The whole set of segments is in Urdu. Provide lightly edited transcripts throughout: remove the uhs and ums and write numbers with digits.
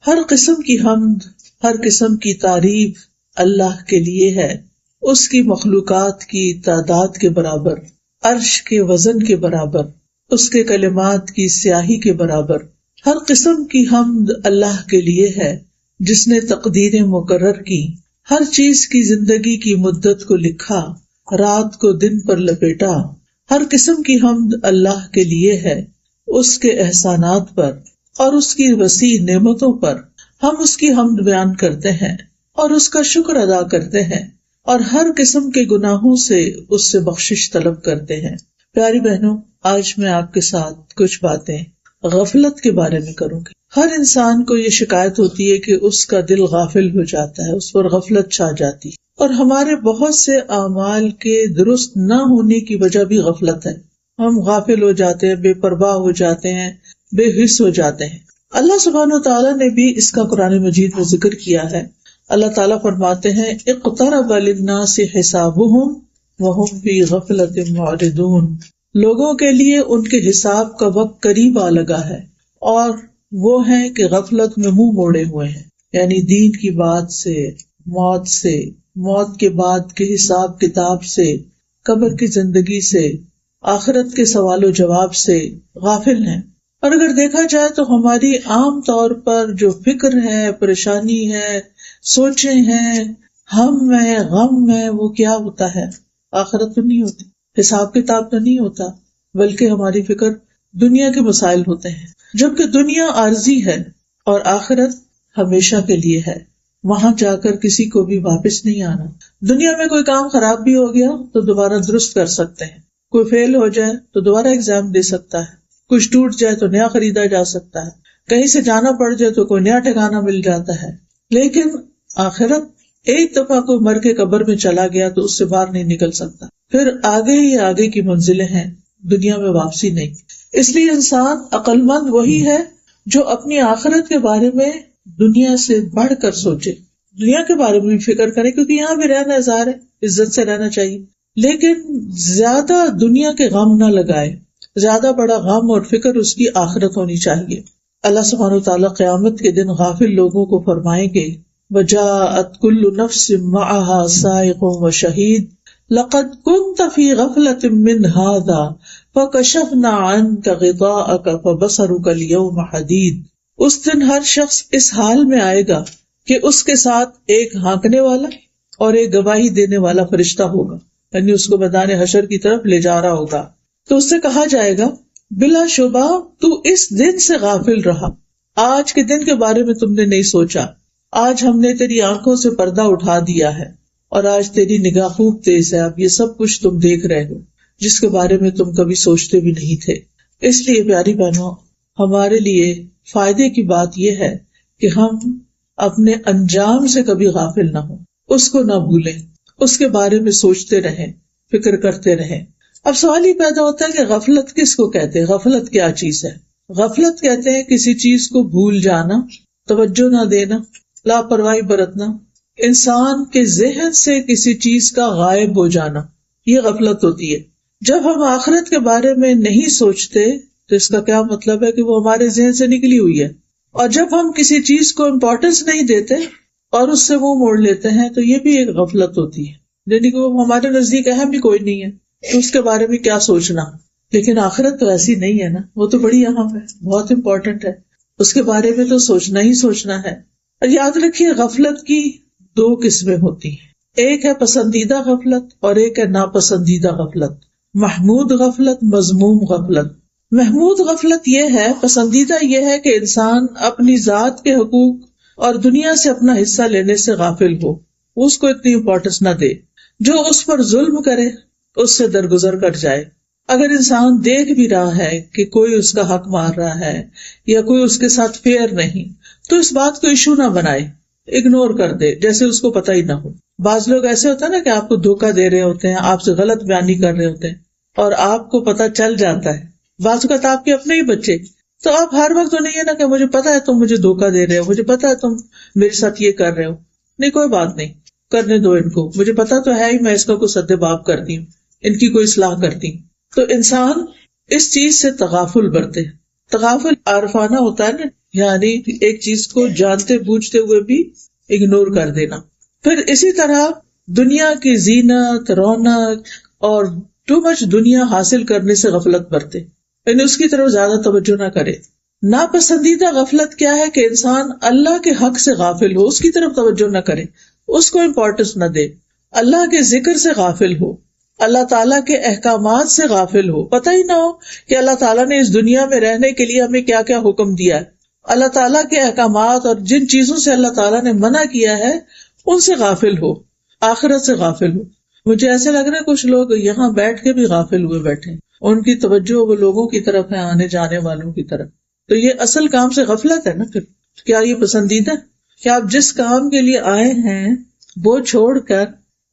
ہر قسم کی حمد، ہر قسم کی تعریف اللہ کے لیے ہے، اس کی مخلوقات کی تعداد کے برابر، عرش کے وزن کے برابر، اس کے کلمات کی سیاہی کے برابر۔ ہر قسم کی حمد اللہ کے لیے ہے جس نے تقدیریں مقرر کی، ہر چیز کی زندگی کی مدت کو لکھا، رات کو دن پر لپیٹا۔ ہر قسم کی حمد اللہ کے لیے ہے، اس کے احسانات پر اور اس کی وسیع نعمتوں پر ہم اس کی حمد بیان کرتے ہیں اور اس کا شکر ادا کرتے ہیں، اور ہر قسم کے گناہوں سے اس سے بخشش طلب کرتے ہیں۔ پیاری بہنوں، آج میں آپ کے ساتھ کچھ باتیں غفلت کے بارے میں کروں گی۔ ہر انسان کو یہ شکایت ہوتی ہے کہ اس کا دل غافل ہو جاتا ہے، اس پر غفلت چھا جاتی ہے، اور ہمارے بہت سے اعمال کے درست نہ ہونے کی وجہ بھی غفلت ہے۔ ہم غافل ہو جاتے ہیں، بے پرواہ ہو جاتے ہیں، بے حس ہو جاتے ہیں۔ اللہ سبحانہ و تعالیٰ نے بھی اس کا قرآن مجید میں ذکر کیا ہے۔ اللہ تعالیٰ فرماتے ہیں اقترب للناس حسابهم وهم فی غفلۃ معرضون، لوگوں کے لیے ان کے حساب کا وقت قریب آ لگا ہے اور وہ ہیں کہ غفلت میں منہ موڑے ہوئے ہیں، یعنی دین کی بات سے، موت کے بعد کے حساب کتاب سے، قبر کی زندگی سے، آخرت کے سوال و جواب سے غافل ہیں۔ اور اگر دیکھا جائے تو ہماری عام طور پر جو فکر ہے، پریشانی ہے، سوچیں ہیں، ہم ہے، غم ہے، وہ کیا ہوتا ہے؟ آخرت تو نہیں ہوتی، حساب کتاب تو نہیں ہوتا، بلکہ ہماری فکر دنیا کے مسائل ہوتے ہیں، جبکہ دنیا عارضی ہے اور آخرت ہمیشہ کے لیے ہے، وہاں جا کر کسی کو بھی واپس نہیں آنا۔ دنیا میں کوئی کام خراب بھی ہو گیا تو دوبارہ درست کر سکتے ہیں، کوئی فیل ہو جائے تو دوبارہ ایگزام دے سکتا ہے، کچھ ٹوٹ جائے تو نیا خریدا جا سکتا ہے، کہیں سے جانا پڑ جائے تو کوئی نیا ٹھکانہ مل جاتا ہے۔ لیکن آخرت، ایک دفعہ کوئی مر کے قبر میں چلا گیا تو اس سے باہر نہیں نکل سکتا، پھر آگے ہی آگے کی منزلیں ہیں، دنیا میں واپسی نہیں۔ اس لیے انسان عقل مند وہی ہے جو اپنی آخرت کے بارے میں دنیا سے بڑھ کر سوچے، دنیا کے بارے میں بھی فکر کرے، کیونکہ یہاں بھی رہنا ظاہر ہے، عزت سے رہنا چاہیے، لیکن زیادہ دنیا کے غم نہ لگائے، زیادہ بڑا غم اور فکر اس کی آخرت ہونی چاہیے۔ اللہ سبحانہ وتعالیٰ قیامت کے دن غافل لوگوں کو فرمائیں گے وَجَاءَتْ كُلُّ نَفْسٍ مَعَهَا سَائِقٌ وَشَهِيدٌ لَقَدْ كُنْتَ فِي غَفْلَةٍ مِّنْ هَٰذَا فَكَشَفْنَا عَنْكَ غِطَاءَكَ فَبَصَرُكَ الْيَوْمَ حَدِيدٌ۔ اس دن ہر شخص اس حال میں آئے گا کہ اس کے ساتھ ایک ہانکنے والا اور ایک گواہی دینے والا فرشتہ ہوگا، یعنی اس کو میدان حشر کی طرف لے جا رہا ہوگا، تو اس سے کہا جائے گا بلا شبہ تو اس دن سے غافل رہا، آج کے دن کے بارے میں تم نے نہیں سوچا، آج ہم نے تیری آنکھوں سے پردہ اٹھا دیا ہے اور آج تیری نگاہ خوب تیز ہے، اب یہ سب کچھ تم دیکھ رہے ہو جس کے بارے میں تم کبھی سوچتے بھی نہیں تھے۔ اس لیے پیاری بہنوں، ہمارے لیے فائدے کی بات یہ ہے کہ ہم اپنے انجام سے کبھی غافل نہ ہوں، اس کو نہ بھولیں، اس کے بارے میں سوچتے رہیں، فکر کرتے رہیں۔ اب سوال یہ پیدا ہوتا ہے کہ غفلت کس کو کہتے ہیں؟ غفلت کیا چیز ہے؟ غفلت کہتے ہیں کسی چیز کو بھول جانا، توجہ نہ دینا، لاپرواہی برتنا، انسان کے ذہن سے کسی چیز کا غائب ہو جانا، یہ غفلت ہوتی ہے۔ جب ہم آخرت کے بارے میں نہیں سوچتے تو اس کا کیا مطلب ہے کہ وہ ہمارے ذہن سے نکلی ہوئی ہے، اور جب ہم کسی چیز کو امپورٹنس نہیں دیتے اور اس سے منہ موڑ لیتے ہیں تو یہ بھی ایک غفلت ہوتی ہے، یعنی کہ وہ ہمارے نزدیک اہم بھی کوئی نہیں ہے تو اس کے بارے میں کیا سوچنا۔ لیکن آخرت تو ایسی نہیں ہے نا، وہ تو بڑی اہم ہے، بہت امپورٹنٹ ہے، اس کے بارے میں تو سوچنا ہی سوچنا ہے۔ اور یاد رکھیے غفلت کی دو قسمیں ہوتی ہیں، ایک ہے پسندیدہ غفلت اور ایک ہے ناپسندیدہ غفلت، محمود غفلت، مذموم غفلت۔ محمود غفلت یہ ہے، پسندیدہ یہ ہے کہ انسان اپنی ذات کے حقوق اور دنیا سے اپنا حصہ لینے سے غافل ہو، اس کو اتنی امپورٹنس نہ دے، جو اس پر ظلم کرے اس سے درگزر کر جائے۔ اگر انسان دیکھ بھی رہا ہے کہ کوئی اس کا حق مار رہا ہے یا کوئی اس کے ساتھ فیئر نہیں تو اس بات کو ایشو نہ بنائے، اگنور کر دے جیسے اس کو پتہ ہی نہ ہو۔ بعض لوگ ایسے ہوتے ہیں نا کہ آپ کو دھوکہ دے رہے ہوتے ہیں، آپ سے غلط بیانی کر رہے ہوتے ہیں اور آپ کو پتہ چل جاتا ہے، بعض اوقات آپ کے اپنے ہی بچے، تو آپ ہر وقت تو نہیں ہے نا کہ مجھے پتا ہے تم مجھے دھوکہ دے رہے ہو، مجھے پتا ہے تم میرے ساتھ یہ کر رہے ہو، نہیں کوئی بات نہیں، کرنے دو ان کو، مجھے پتا تو ہے ہی میں اس کا کوئی سد باب کرتی ہوں، ان کی کوئی اصلاح کرتی ہوں۔ تو انسان اس چیز سے تغافل برتے، تغافل عارفانہ ہوتا ہے نا، یعنی ایک چیز کو جانتے بوجھتے ہوئے بھی اگنور کر دینا. پھر اسی طرح دنیا کی زینت، رونق اور ٹو مچ دنیا حاصل کرنے سے غفلت برتے، یعنی اس کی طرف زیادہ توجہ نہ کرے. ناپسندیدہ غفلت کیا ہے کہ انسان اللہ کے حق سے غافل ہو، اس کی طرف توجہ نہ کرے، اس کو امپورٹنس نہ دے، اللہ کے ذکر سے غافل ہو، اللہ تعالیٰ کے احکامات سے غافل ہو. پتہ ہی نہ ہو کہ اللہ تعالیٰ نے اس دنیا میں رہنے کے لیے ہمیں کیا کیا حکم دیا ہے، اللہ تعالیٰ کے احکامات اور جن چیزوں سے اللہ تعالیٰ نے منع کیا ہے ان سے غافل ہو، آخرت سے غافل ہو. مجھے ایسے لگ رہا ہے کچھ لوگ یہاں بیٹھ کے بھی غافل ہوئے بیٹھے، ان کی توجہ وہ لوگوں کی طرف ہے، آنے جانے والوں کی طرف. تو یہ اصل کام سے غفلت ہے نا. پھر کیا یہ پسندیدہ کہ آپ جس کام کے لیے آئے ہیں وہ چھوڑ کر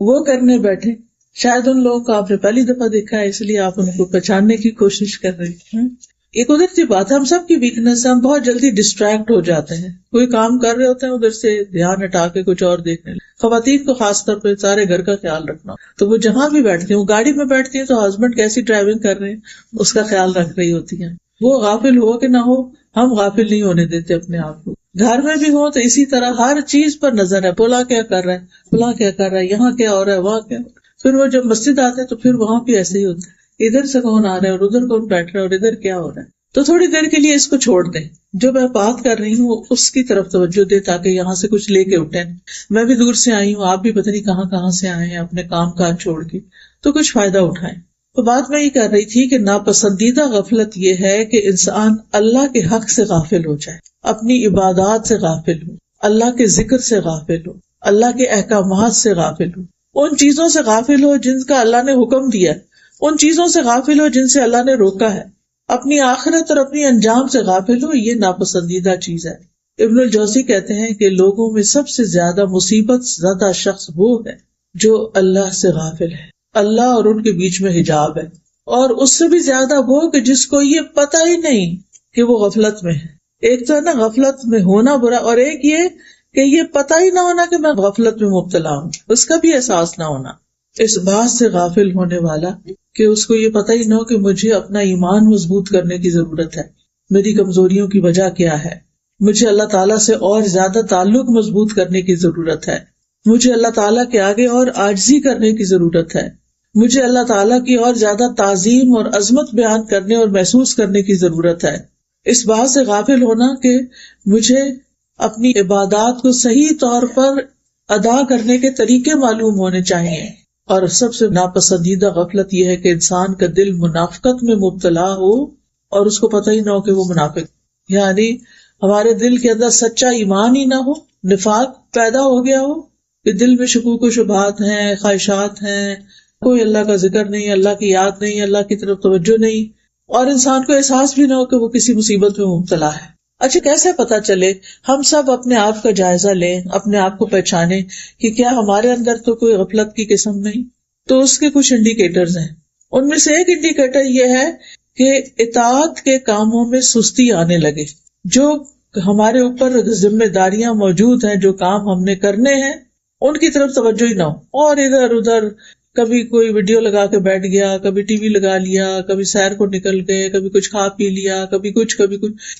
وہ کرنے بیٹھے؟ شاید ان لوگوں کو آپ نے پہلی دفعہ دیکھا ہے، اس لیے آپ ان کو پہچاننے کی کوشش کر رہے ہیں. یہ قدرتی بات ہے، ہم سب کی ویکنس ہے، ہم بہت جلدی ڈسٹریکٹ ہو جاتے ہیں. کوئی کام کر رہے ہوتے ہیں، ادھر سے دھیان ہٹا کے کچھ اور دیکھنے لگے. خواتین کو خاص طور پہ سارے گھر کا خیال رکھنا، تو وہ جہاں بھی بیٹھتی ہیں، وہ گاڑی میں بیٹھتی ہیں تو ہسبینڈ کیسی ڈرائیونگ کر رہے ہیں اس کا خیال رکھ رہی ہوتی ہیں. وہ غافل ہو کہ نہ ہو، ہم غافل نہیں ہونے دیتے اپنے آپ کو. گھر میں بھی ہو تو اسی طرح ہر چیز پر نظر ہے، فلاں کیا کر رہا ہے، فلاں کیا کر رہا ہے، یہاں کیا ہو رہا ہے، وہاں کیا. پھر وہ جب مسجد آتے ہیں تو پھر وہاں بھی ایسے ہی ہوتا ہے، ادھر سے کون آ رہا ہے اور ادھر کون بیٹھ رہا ہے اور ادھر کیا ہو رہا ہے. تو تھوڑی دیر کے لیے اس کو چھوڑ دیں، جو میں بات کر رہی ہوں اس کی طرف توجہ دیں تاکہ یہاں سے کچھ لے کے اٹھیں. میں بھی دور سے آئی ہوں، آپ بھی پتہ نہیں کہاں کہاں سے آئے ہیں اپنے کام کاج چھوڑ کے، تو کچھ فائدہ اٹھائیں. تو بات میں یہ کر رہی تھی کہ ناپسندیدہ غفلت یہ ہے کہ انسان اللہ کے حق سے غافل ہو جائے، اپنی عبادات سے غافل ہو، اللہ کے ذکر سے غافل ہو، اللہ کے احکامات سے غافل ہو، ان چیزوں سے غافل ہو جن کا اللہ نے حکم دیا، ان چیزوں سے غافل ہو جن سے اللہ نے روکا ہے، اپنی آخرت اور اپنی انجام سے غافل ہو. یہ ناپسندیدہ چیز ہے. ابن الجوزی کہتے ہیں کہ لوگوں میں سب سے زیادہ مصیبت زدہ شخص وہ ہے جو اللہ سے غافل ہے، اللہ اور ان کے بیچ میں حجاب ہے، اور اس سے بھی زیادہ وہ کہ جس کو یہ پتہ ہی نہیں کہ وہ غفلت میں ہے. ایک تو ہے نا غفلت میں ہونا برا، اور ایک یہ کہ یہ پتہ ہی نہ ہونا کہ میں غفلت میں مبتلا ہوں، اس کا بھی احساس نہ ہونا. اس بات سے غافل ہونے والا کہ اس کو یہ پتہ ہی نہ ہو کہ مجھے اپنا ایمان مضبوط کرنے کی ضرورت ہے، میری کمزوریوں کی وجہ کیا ہے، مجھے اللہ تعالیٰ سے اور زیادہ تعلق مضبوط کرنے کی ضرورت ہے، مجھے اللہ تعالیٰ کے آگے اور عاجزی کرنے کی ضرورت ہے، مجھے اللہ تعالیٰ کی اور زیادہ تعظیم اور عظمت بیان کرنے اور محسوس کرنے کی ضرورت ہے. اس بات سے غافل ہونا کہ مجھے اپنی عبادات کو صحیح طور پر ادا کرنے کے طریقے معلوم ہونے چاہیے. اور سب سے ناپسندیدہ غفلت یہ ہے کہ انسان کا دل منافقت میں مبتلا ہو اور اس کو پتہ ہی نہ ہو کہ وہ منافق، یعنی ہمارے دل کے اندر سچا ایمان ہی نہ ہو، نفاق پیدا ہو گیا ہو کہ دل میں شکوک و شبہات ہیں، خواہشات ہیں، کوئی اللہ کا ذکر نہیں، اللہ کی یاد نہیں، اللہ کی طرف توجہ نہیں، اور انسان کو احساس بھی نہ ہو کہ وہ کسی مصیبت میں مبتلا ہے. اچھا کیسے پتا چلے؟ ہم سب اپنے آپ کا جائزہ لیں، اپنے آپ کو پہچانیں کہ کیا ہمارے اندر تو کوئی غفلت کی قسم نہیں. تو اس کے کچھ انڈیکیٹرز ہیں. ان میں سے ایک انڈیکیٹر یہ ہے کہ اطاعت کے کاموں میں سستی آنے لگے. جو ہمارے اوپر ذمہ داریاں موجود ہیں، جو کام ہم نے کرنے ہیں، ان کی طرف توجہ ہی نہ ہو، اور ادھر ادھر کبھی کوئی ویڈیو لگا کے بیٹھ گیا، کبھی ٹی وی لگا لیا، کبھی سیر کو نکل گئے، کبھی کچھ کھا پی لیا، کبھی کچھ.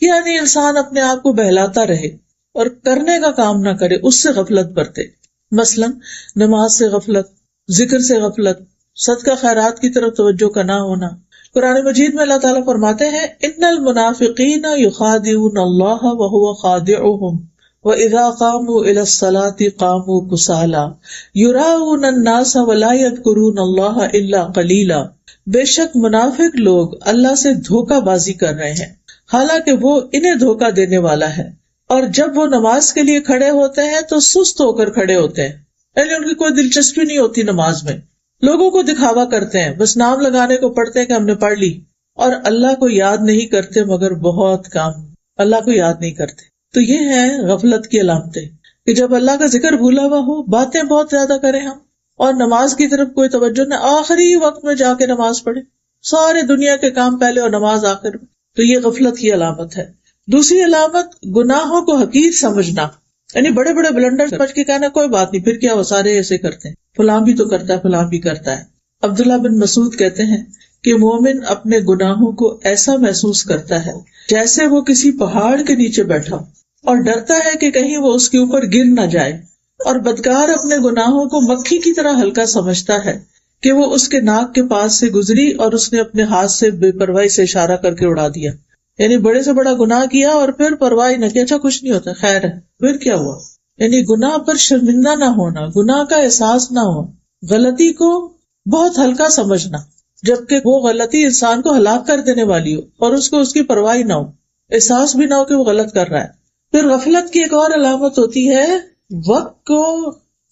یعنی انسان اپنے آپ کو بہلاتا رہے اور کرنے کا کام نہ کرے، اس سے غفلت برتے. مثلا نماز سے غفلت، ذکر سے غفلت، صدقہ خیرات کی طرف توجہ کا نہ ہونا. قرآن مجید میں اللہ تعالیٰ فرماتے ہیں ان المنافقین یخادعون اللہ وہو خادعهم وَإِذَا قَامُوا إِلَى الصَّلَاةِ قَامُوا كُسَالَىٰ يُرَاءُونَ النَّاسَ وَلَا يَذْكُرُونَ اللَّهَ إِلَّا قَلِيلًا. بے شک منافق لوگ اللہ سے دھوکہ بازی کر رہے ہیں حالانکہ وہ انہیں دھوکہ دینے والا ہے، اور جب وہ نماز کے لیے کھڑے ہوتے ہیں تو سست ہو کر کھڑے ہوتے ہیں، یعنی ان کی کوئی دلچسپی نہیں ہوتی نماز میں، لوگوں کو دکھاوا کرتے ہیں، بس نام لگانے کو پڑھتے ہیں کہ ہم نے پڑھ لی، اور اللہ کو یاد نہیں کرتے مگر بہت کام، اللہ کو یاد نہیں کرتے. تو یہ ہے غفلت کی علامتیں کہ جب اللہ کا ذکر بھولا ہوا ہو، باتیں بہت زیادہ کریں ہم، اور نماز کی طرف کوئی توجہ نہ، آخری وقت میں جا کے نماز پڑھے، سارے دنیا کے کام پہلے اور نماز آخر میں، تو یہ غفلت کی علامت ہے. دوسری علامت گناہوں کو حقیر سمجھنا، یعنی بڑے بڑے بلنڈر سمجھ کے کہنا کوئی بات نہیں، پھر کیا وہ سارے ایسے کرتے ہیں، فلاں بھی تو کرتا ہے، فلاں بھی کرتا ہے. عبداللہ بن مسعود کہتے ہیں کہ مومن اپنے گناہوں کو ایسا محسوس کرتا ہے جیسے وہ کسی پہاڑ کے نیچے بیٹھا اور ڈرتا ہے کہ کہیں وہ اس کے اوپر گر نہ جائے، اور بدکار اپنے گناہوں کو مکھی کی طرح ہلکا سمجھتا ہے کہ وہ اس کے ناک کے پاس سے گزری اور اس نے اپنے ہاتھ سے بے پرواہی سے اشارہ کر کے اڑا دیا. یعنی بڑے سے بڑا گناہ کیا اور پھر پرواہ نہ کیا، اچھا کچھ نہیں ہوتا، خیر ہے، پھر کیا ہوا. یعنی گناہ پر شرمندہ نہ ہونا، گناہ کا احساس نہ ہو، غلطی کو بہت ہلکا سمجھنا، جبکہ وہ غلطی انسان کو ہلاک کر دینے والی ہو اور اس کو اس کی پرواہ نہ ہو، احساس بھی نہ ہو کہ وہ غلط کر رہا ہے. پھر غفلت کی ایک اور علامت ہوتی ہے وقت کو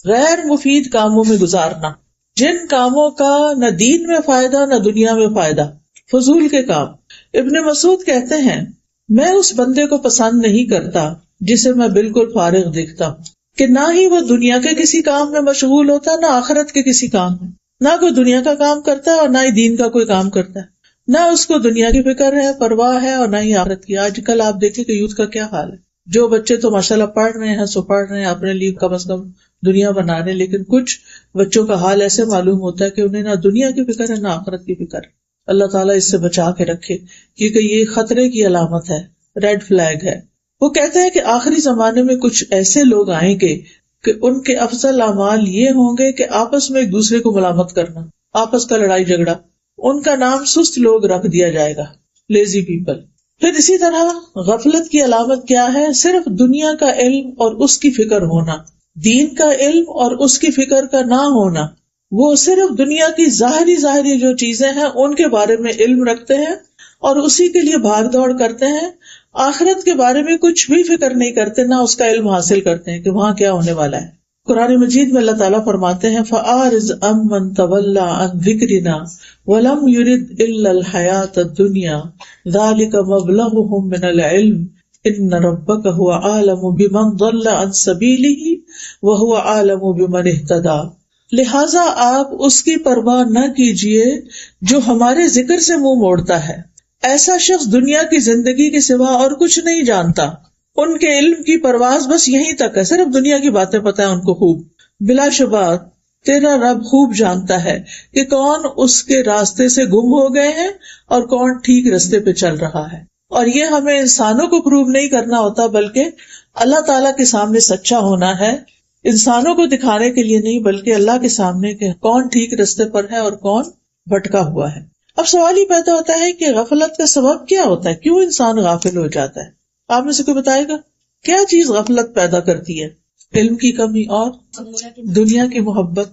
غیر مفید کاموں میں گزارنا، جن کاموں کا نہ دین میں فائدہ نہ دنیا میں فائدہ، فضول کے کام. ابن مسعود کہتے ہیں میں اس بندے کو پسند نہیں کرتا جسے میں بالکل فارغ دیکھتا ہوں کہ نہ ہی وہ دنیا کے کسی کام میں مشغول ہوتا نہ آخرت کے کسی کام میں، نہ کوئی دنیا کا کام کرتا ہے اور نہ ہی دین کا کوئی کام کرتا ہے، نہ اس کو دنیا کی فکر ہے، پرواہ ہے، اور نہ ہی آخرت کی. آج کل آپ دیکھیں کہ یوتھ کا کیا حال ہے. جو بچے تو ماشاءاللہ پڑھ رہے ہیں سو پڑھ رہے ہیں اپنے لیے کم از کم دنیا بنا رہے ہیں، لیکن کچھ بچوں کا حال ایسے معلوم ہوتا ہے کہ انہیں نہ دنیا کی فکر ہے نہ آخرت کی فکر ہے. اللہ تعالیٰ اس سے بچا کے رکھے، کیونکہ یہ خطرے کی علامت ہے، ریڈ فلیگ ہے. وہ کہتے ہیں کہ آخری زمانے میں کچھ ایسے لوگ آئیں گے کہ ان کے افضل اعمال یہ ہوں گے کہ آپس میں ایک دوسرے کو ملامت کرنا، آپس کا لڑائی جھگڑا. ان کا نام سست لوگ رکھ دیا جائے گا، لیزی پیپل. پھر اسی طرح غفلت کی علامت کیا ہے؟ صرف دنیا کا علم اور اس کی فکر ہونا، دین کا علم اور اس کی فکر کا نہ ہونا. وہ صرف دنیا کی ظاہری جو چیزیں ہیں ان کے بارے میں علم رکھتے ہیں اور اسی کے لیے بھاگ دوڑ کرتے ہیں، آخرت کے بارے میں کچھ بھی فکر نہیں کرتے، نہ اس کا علم حاصل کرتے ہیں کہ وہاں کیا ہونے والا ہے. قرآن مجید میں اللہ تعالیٰ فرماتے ہیں فَأَعْرِضْ عَمَّنْ تَوَلَّىٰ عَنْ ذِكْرِنَا وَلَمْ يُرِدْ إِلَّا الْحَيَاةَ الدُّنْيَا ذَلِكَ مَبْلَغُهُم مِّنَ الْعِلْمِ إِنَّ رَبَّكَ هُوَ أَعْلَمُ بِمَنْ ضَلَّ عَنْ سَبِيلِهِ وَهُوَ أَعْلَمُ بِمَنِ اهْتَدَىٰ. لہٰذا آپ اس کی پرواہ نہ کیجیے جو ہمارے ذکر سے منہ موڑتا ہے. ایسا شخص دنیا کی زندگی کے سوا اور کچھ نہیں جانتا. ان کے علم کی پرواز بس یہیں تک ہے، صرف دنیا کی باتیں پتہ ہیں ان کو خوب. بلا شبہ تیرا رب خوب جانتا ہے کہ کون اس کے راستے سے گم ہو گئے ہیں اور کون ٹھیک راستے پہ چل رہا ہے. اور یہ ہمیں انسانوں کو پروو نہیں کرنا ہوتا، بلکہ اللہ تعالیٰ کے سامنے سچا ہونا ہے، انسانوں کو دکھانے کے لیے نہیں بلکہ اللہ کے سامنے کہ کون ٹھیک راستے پر ہے اور کون بھٹکا ہوا ہے. اب سوال ہی پیدا ہوتا ہے کہ غفلت کا سبب کیا ہوتا ہے، کیوں انسان غافل ہو جاتا ہے؟ آپ میں سے کوئی بتائے گا کیا چیز غفلت پیدا کرتی ہے؟ علم کی کمی اور دنیا کی محبت،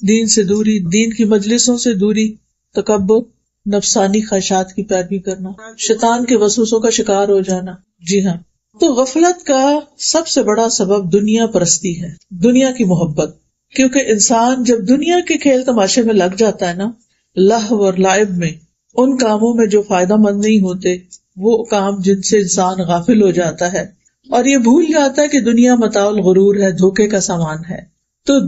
دین سے دوری، دین کی مجلسوں سے دوری، تکبر، نفسانی خواہشات کی پیروی کرنا، شیطان کے وسوسوں کا شکار ہو جانا. جی ہاں، تو غفلت کا سب سے بڑا سبب دنیا پرستی ہے، دنیا کی محبت. کیونکہ انسان جب دنیا کے کھیل تماشے میں لگ جاتا ہے نا، لہو اور لعب میں، ان کاموں میں جو فائدہ مند نہیں ہوتے، وہ کام جن سے انسان غافل ہو جاتا ہے اور یہ بھول جاتا ہے کہ دنیا متاع الغرور ہے، دھوکے کا سامان ہے. تو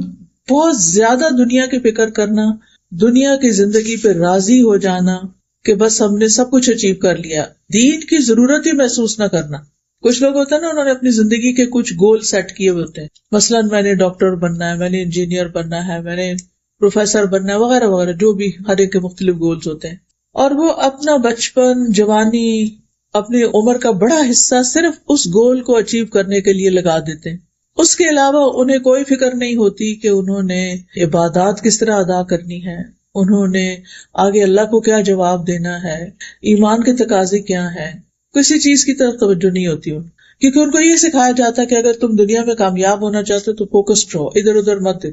بہت زیادہ دنیا کی فکر کرنا، دنیا کی زندگی پہ راضی ہو جانا کہ بس ہم نے سب کچھ اچیو کر لیا، دین کی ضرورت ہی محسوس نہ کرنا. کچھ لوگ ہوتے ہیں نا، انہوں نے اپنی زندگی کے کچھ گول سیٹ کیے ہوتے ہیں، مثلاً میں نے ڈاکٹر بننا ہے، میں نے انجینئر بننا ہے، میں نے پروفیسر بننا ہے، وغیرہ وغیرہ، جو بھی ہر ایک کے مختلف گولز ہوتے ہیں. اور وہ اپنا بچپن، جوانی، اپنی عمر کا بڑا حصہ صرف اس گول کو اچیو کرنے کے لیے لگا دیتے ہیں. اس کے علاوہ انہیں کوئی فکر نہیں ہوتی کہ انہوں نے عبادات کس طرح ادا کرنی ہے، انہوں نے آگے اللہ کو کیا جواب دینا ہے، ایمان کے تقاضے کیا ہیں. کسی چیز کی طرف توجہ نہیں ہوتی ان، کیونکہ ان کو یہ سکھایا جاتا ہے کہ اگر تم دنیا میں کامیاب ہونا چاہتے ہو تو فوکسڈ رہو، ادھر ادھر مت.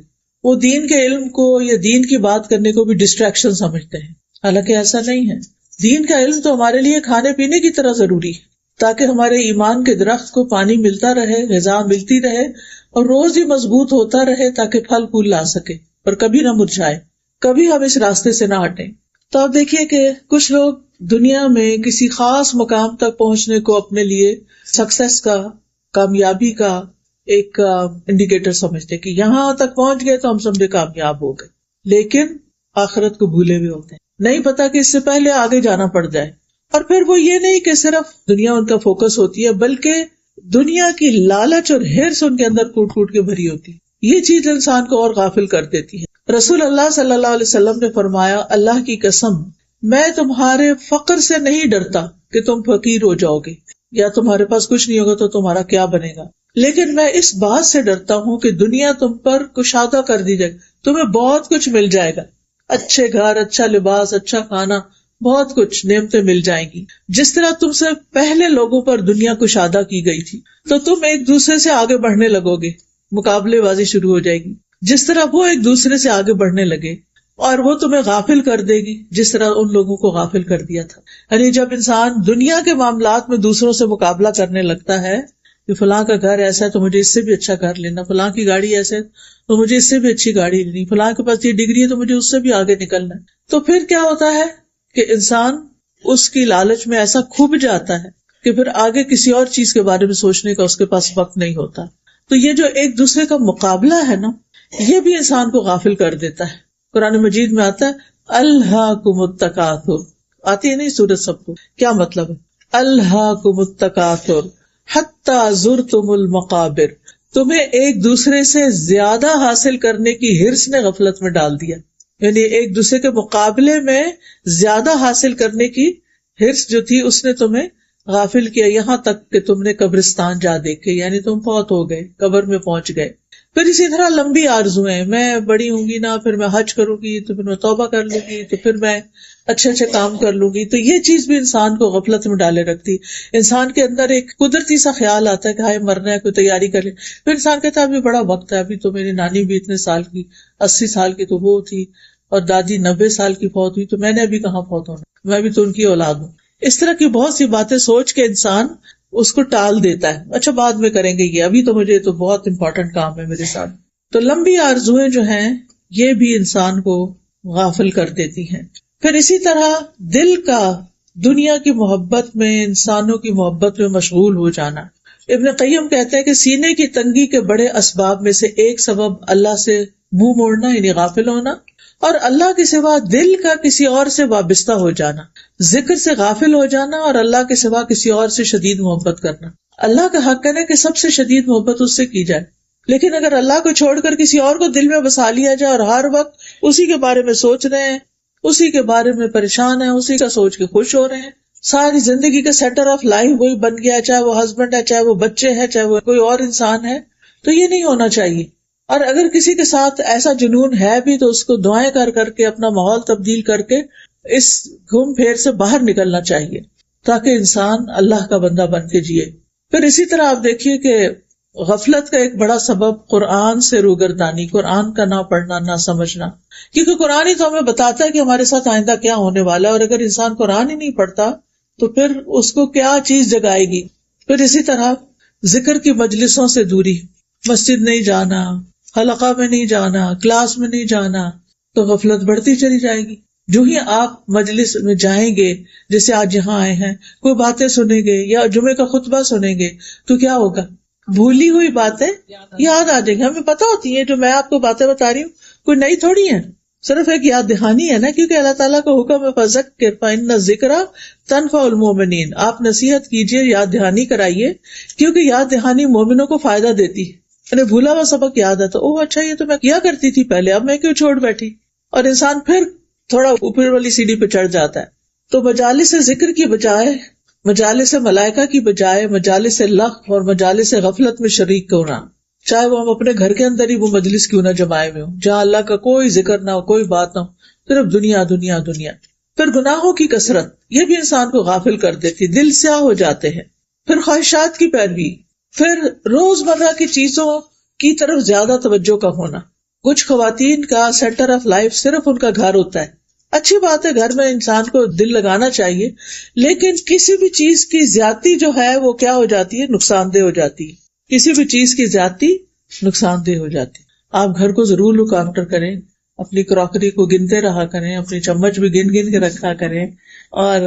وہ دین کے علم کو یا دین کی بات کرنے کو بھی ڈسٹریکشن سمجھتے ہیں، حالانکہ ایسا نہیں ہے. دین کا علم تو ہمارے لیے کھانے پینے کی طرح ضروری ہے، تاکہ ہمارے ایمان کے درخت کو پانی ملتا رہے، غذا ملتی رہے اور روز ہی مضبوط ہوتا رہے، تاکہ پھل پھول لا سکے اور کبھی نہ مرجھائے، کبھی ہم اس راستے سے نہ ہٹیں. تو آپ دیکھیے کہ کچھ لوگ دنیا میں کسی خاص مقام تک پہنچنے کو اپنے لیے سکسیس کا، کامیابی کا ایک انڈیکیٹر سمجھتے کہ یہاں تک پہنچ گئے تو ہم سمجھے کامیاب ہو گئے، لیکن آخرت کو بھولے ہوئے ہوتے ہیں. نہیں پتا کہ اس سے پہلے آگے جانا پڑ جائے. اور پھر وہ یہ نہیں کہ صرف دنیا ان کا فوکس ہوتی ہے، بلکہ دنیا کی لالچ اور ہرس ان کے اندر کوٹ کوٹ کے بھری ہوتی ہے. یہ چیز انسان کو اور غافل کر دیتی ہے. رسول اللہ صلی اللہ علیہ وسلم نے فرمایا اللہ کی قسم میں تمہارے فقر سے نہیں ڈرتا کہ تم فقیر ہو جاؤ گے یا تمہارے پاس کچھ نہیں ہوگا تو تمہارا کیا بنے گا، لیکن میں اس بات سے ڈرتا ہوں کہ دنیا تم پر کشادہ کر دی جائے، تمہیں بہت کچھ مل جائے گا، اچھے گھر، اچھا لباس، اچھا کھانا، بہت کچھ نعمتیں مل جائیں گی، جس طرح تم سے پہلے لوگوں پر دنیا کشادہ کی گئی تھی، تو تم ایک دوسرے سے آگے بڑھنے لگو گے، مقابلے بازی شروع ہو جائے گی، جس طرح وہ ایک دوسرے سے آگے بڑھنے لگے، اور وہ تمہیں غافل کر دے گی جس طرح ان لوگوں کو غافل کر دیا تھا۔ یعنی جب انسان دنیا کے معاملات میں دوسروں سے مقابلہ کرنے لگتا ہے کہ فلاں کا گھر ایسا ہے تو مجھے اس سے بھی اچھا گھر لینا، فلاں کی گاڑی ایسے تو مجھے اس سے بھی اچھی گاڑی لینی، فلاں کے پاس یہ ڈگری ہے تو مجھے اس سے بھی آگے نکلنا ہے، تو پھر کیا ہوتا ہے کہ انسان اس کی لالچ میں ایسا کھب جاتا ہے کہ پھر آگے کسی اور چیز کے بارے میں سوچنے کا اس کے پاس وقت نہیں ہوتا۔ تو یہ جو ایک دوسرے کا مقابلہ ہے نا، یہ بھی انسان کو غافل کر دیتا ہے۔ قرآن مجید میں آتا ہے الہاکم التکاثر، آتی ہے نہیں سورت سب کو، کیا مطلب ہے؟ الہاکم التکاثر حتی زرتم المقابر، تمہیں ایک دوسرے سے زیادہ حاصل کرنے کی ہرس نے غفلت میں ڈال دیا، یعنی ایک دوسرے کے مقابلے میں زیادہ حاصل کرنے کی ہرس جو تھی اس نے تمہیں غافل کیا، یہاں تک کہ تم نے قبرستان جا دیکھے، یعنی تم فوت ہو گئے، قبر میں پہنچ گئے۔ پھر اسی طرح لمبی آرزویں، میں بڑی ہوں گی نا، پھر میں حج کروں گی، تو پھر میں توبہ کر لوں گی، تو پھر میں اچھے اچھے کام کر لوں گی، تو یہ چیز بھی انسان کو غفلت میں ڈالے رکھتی۔ انسان کے اندر ایک قدرتی سا خیال آتا ہے کہ ہائے مرنا ہے، کوئی تیاری کر لے، پھر انسان کہتا ہے ابھی بڑا وقت ہے، ابھی تو میری نانی بھی اتنے سال کی، 80 سال کی تو وہ تھی، اور دادی 90 سال کی فوت ہوئی، تو میں نے ابھی کہاں فوت ہونا، میں بھی تو ان کی اولاد ہوں۔ اس طرح کی بہت سی باتیں سوچ کے انسان اس کو ٹال دیتا ہے، اچھا بعد میں کریں گے، یہ ابھی تو مجھے تو بہت امپورٹنٹ کام ہے میرے ساتھ۔ تو لمبی آرزویں جو ہیں یہ بھی انسان کو غافل کر دیتی ہیں۔ پھر اسی طرح دل کا دنیا کی محبت میں، انسانوں کی محبت میں مشغول ہو جانا۔ ابن قیم کہتے ہیں کہ سینے کی تنگی کے بڑے اسباب میں سے ایک سبب اللہ سے منہ موڑنا یعنی غافل ہونا، اور اللہ کے سوا دل کا کسی اور سے وابستہ ہو جانا، ذکر سے غافل ہو جانا، اور اللہ کے سوا کسی اور سے شدید محبت کرنا۔ اللہ کا حق ہے کہ سب سے شدید محبت اس سے کی جائے، لیکن اگر اللہ کو چھوڑ کر کسی اور کو دل میں بسا لیا جائے اور ہر وقت اسی کے بارے میں سوچ رہے ہیں، اسی کے بارے میں پریشان ہیں، اسی کا سوچ کے خوش ہو رہے ہیں، ساری زندگی کا سینٹر آف لائف وہی بن گیا، چاہے وہ ہسبینڈ ہے، چاہے وہ بچے ہیں، چاہے وہ کوئی اور انسان ہے، تو یہ نہیں ہونا چاہیے۔ اور اگر کسی کے ساتھ ایسا جنون ہے بھی تو اس کو دعائیں کر کر کے، اپنا ماحول تبدیل کر کے اس گھوم پھیر سے باہر نکلنا چاہیے، تاکہ انسان اللہ کا بندہ بن کے جیے۔ پھر اسی طرح آپ دیکھیے کہ غفلت کا ایک بڑا سبب قرآن سے روگردانی، قرآن کا نہ پڑھنا، نہ سمجھنا، کیونکہ قرآن ہی تو ہمیں بتاتا ہے کہ ہمارے ساتھ آئندہ کیا ہونے والا ہے، اور اگر انسان قرآن ہی نہیں پڑھتا تو پھر اس کو کیا چیز جگائے گی۔ پھر اسی طرح ذکر کی مجلسوں سے دوری، مسجد نہیں جانا، حلقہ میں نہیں جانا، کلاس میں نہیں جانا، تو غفلت بڑھتی چلی جائے گی۔ جو ہی آپ مجلس میں جائیں گے، جیسے آج یہاں آئے ہیں، کوئی باتیں سنیں گے یا جمعے کا خطبہ سنیں گے، تو کیا ہوگا؟ بھولی ہوئی باتیں یاد آ جائیں گی۔ ہمیں پتہ ہوتی ہے جو میں آپ کو باتیں بتا رہی ہوں کوئی نئی تھوڑی ہے، صرف ایک یاد دہانی ہے نا، کیونکہ اللہ تعالیٰ کا حکم ہے فذکر فإن الذکری تنفع المؤمنین، آپ نصیحت کیجیے، یاد دہانی کرائیے، کیونکہ یاد دہانی مومنوں کو فائدہ دیتی ہے۔ انہیں بھولا ہوا سبق یاد آتا، اوہ اچھا یہ تو میں کیا کرتی تھی پہلے، اب میں کیوں چھوڑ بیٹھی، اور انسان پھر تھوڑا اوپر والی سیڑھی پہ چڑھ جاتا ہے۔ تو مجالس ذکر کی بجائے، مجالس ملائکہ کی بجائے مجالس لغو اور مجالس غفلت میں شریک ہونا، چاہے وہ ہم اپنے گھر کے اندر ہی وہ مجلس کیوں نہ جمائے ہوئے ہوں، جہاں اللہ کا کوئی ذکر نہ ہو، کوئی بات نہ ہو، صرف دنیا دنیا دنیا۔ پھر گناہوں کی کثرت، یہ بھی انسان کو غافل کر دیتی، دل سیاہ ہو جاتے ہیں۔ پھر خواہشات کی پیروی، پھر روزمرہ کی چیزوں کی طرف زیادہ توجہ کا ہونا۔ کچھ خواتین کا سینٹر آف لائف صرف ان کا گھر ہوتا ہے، اچھی بات ہے گھر میں انسان کو دل لگانا چاہیے، لیکن کسی بھی چیز کی زیادتی جو ہے وہ کیا ہو جاتی ہے، نقصان دہ ہو جاتی ہے۔ کسی بھی چیز کی زیادتی نقصان دہ ہو جاتی ہے۔ آپ گھر کو ضرور لک آفٹر کریں، اپنی کراکری کو گنتے رہا کریں، اپنی چمچ بھی گن گن کے رکھا کریں، اور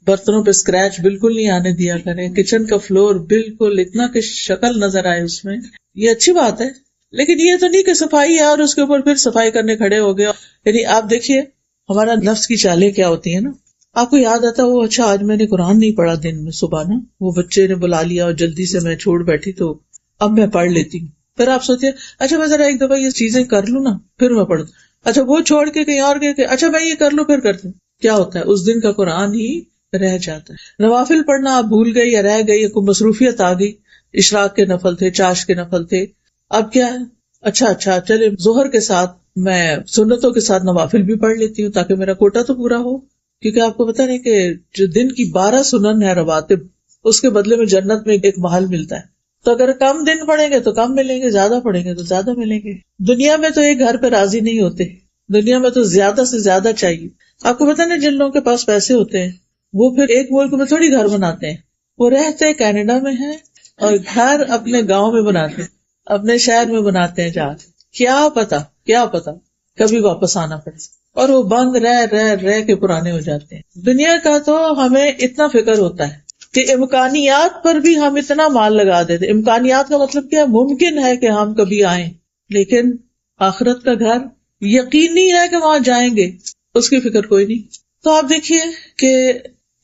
برتنوں پہ اسکریچ بالکل نہیں آنے دیا کریں، کچن کا فلور بالکل اتنا کہ شکل نظر آئے اس میں، یہ اچھی بات ہے۔ لیکن یہ تو نہیں کہ صفائی ہے اور اس کے اوپر پھر صفائی کرنے کھڑے ہو گئے۔ یعنی آپ دیکھیے ہمارا نفس کی چالیں کیا ہوتی ہیں نا، آپ کو یاد آتا وہ اچھا آج میں نے قرآن نہیں پڑھا دن میں صبح نا، وہ بچے نے بلا لیا اور جلدی سے میں چھوڑ بیٹھی تو اب میں پڑھ لیتی ہوں۔ پھر آپ سوچتے اچھا میں ذرا ایک دفعہ یہ چیزیں کر لوں نا پھر میں پڑھ دوں، اچھا وہ چھوڑ کے کہیں اور گئے کہ اچھا میں یہ کر لوں پھر کرتے ہیں. کیا ہوتا ہے اس دن کا قرآن ہی رہ جاتا ہے. نوافل پڑھنا آپ بھول گئے یا رہ گئی یا کوئی مصروفیت آ گئی, اشراق کے نفل تھے, چاش کے نفل تھے, اب کیا ہے اچھا چلے ظہر کے ساتھ میں سنتوں کے ساتھ نوافل بھی پڑھ لیتی ہوں تاکہ میرا کوٹا تو پورا ہو. کیونکہ آپ کو پتا نہیں کہ جو دن کی 12 سنن ہے رواتب, اس کے بدلے میں جنت میں ایک محل ملتا ہے. تو اگر کم دن پڑھیں گے تو کم ملیں گے, زیادہ پڑھیں گے تو زیادہ ملیں گے. دنیا میں تو ایک گھر پہ راضی نہیں ہوتے, دنیا میں تو زیادہ سے زیادہ چاہیے. آپ کو پتا نہیں جن لوگوں کے پاس پیسے ہوتے ہیں وہ پھر ایک ملک میں تھوڑی گھر بناتے ہیں, وہ رہتے کینیڈا میں ہیں اور گھر اپنے گاؤں میں بناتے ہیں, اپنے شہر میں بناتے ہیں. جا کیا پتا کبھی واپس آنا پڑے, اور وہ بند رہ کے پرانے ہو جاتے ہیں. دنیا کا تو ہمیں اتنا فکر ہوتا ہے کہ امکانیات پر بھی ہم اتنا مال لگا دیتے. امکانیات کا مطلب کیا ہے, ممکن ہے کہ ہم کبھی آئیں, لیکن آخرت کا گھر یقینی ہے کہ وہاں جائیں گے, اس کی فکر کوئی نہیں. تو آپ دیکھیے کہ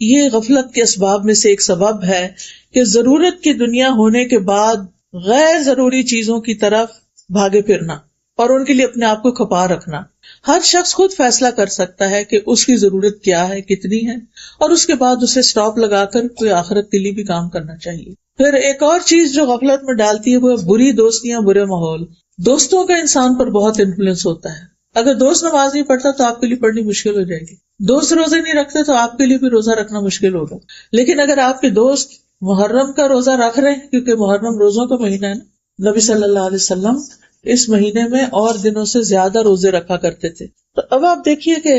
یہ غفلت کے اسباب میں سے ایک سبب ہے کہ ضرورت کی دنیا ہونے کے بعد غیر ضروری چیزوں کی طرف بھاگے پھرنا اور ان کے لیے اپنے آپ کو کھپا رکھنا. ہر شخص خود فیصلہ کر سکتا ہے کہ اس کی ضرورت کیا ہے, کتنی ہے, اور اس کے بعد اسے سٹاپ لگا کر کوئی آخرت کے لیے بھی کام کرنا چاہیے. پھر ایک اور چیز جو غفلت میں ڈالتی ہے وہ بری دوستیاں, برے ماحول. دوستوں کا انسان پر بہت انفلوئنس ہوتا ہے. اگر دوست نماز نہیں پڑھتا تو آپ کے لیے پڑھنی مشکل ہو جائے گی. دوست روزے نہیں رکھتے تو آپ کے لیے بھی روزہ رکھنا مشکل ہوگا. لیکن اگر آپ کے دوست محرم کا روزہ رکھ رہے ہیں, کیونکہ محرم روزوں کا مہینہ ہے نا, نبی صلی اللہ علیہ وسلم اس مہینے میں اور دنوں سے زیادہ روزے رکھا کرتے تھے. تو اب آپ دیکھیے کہ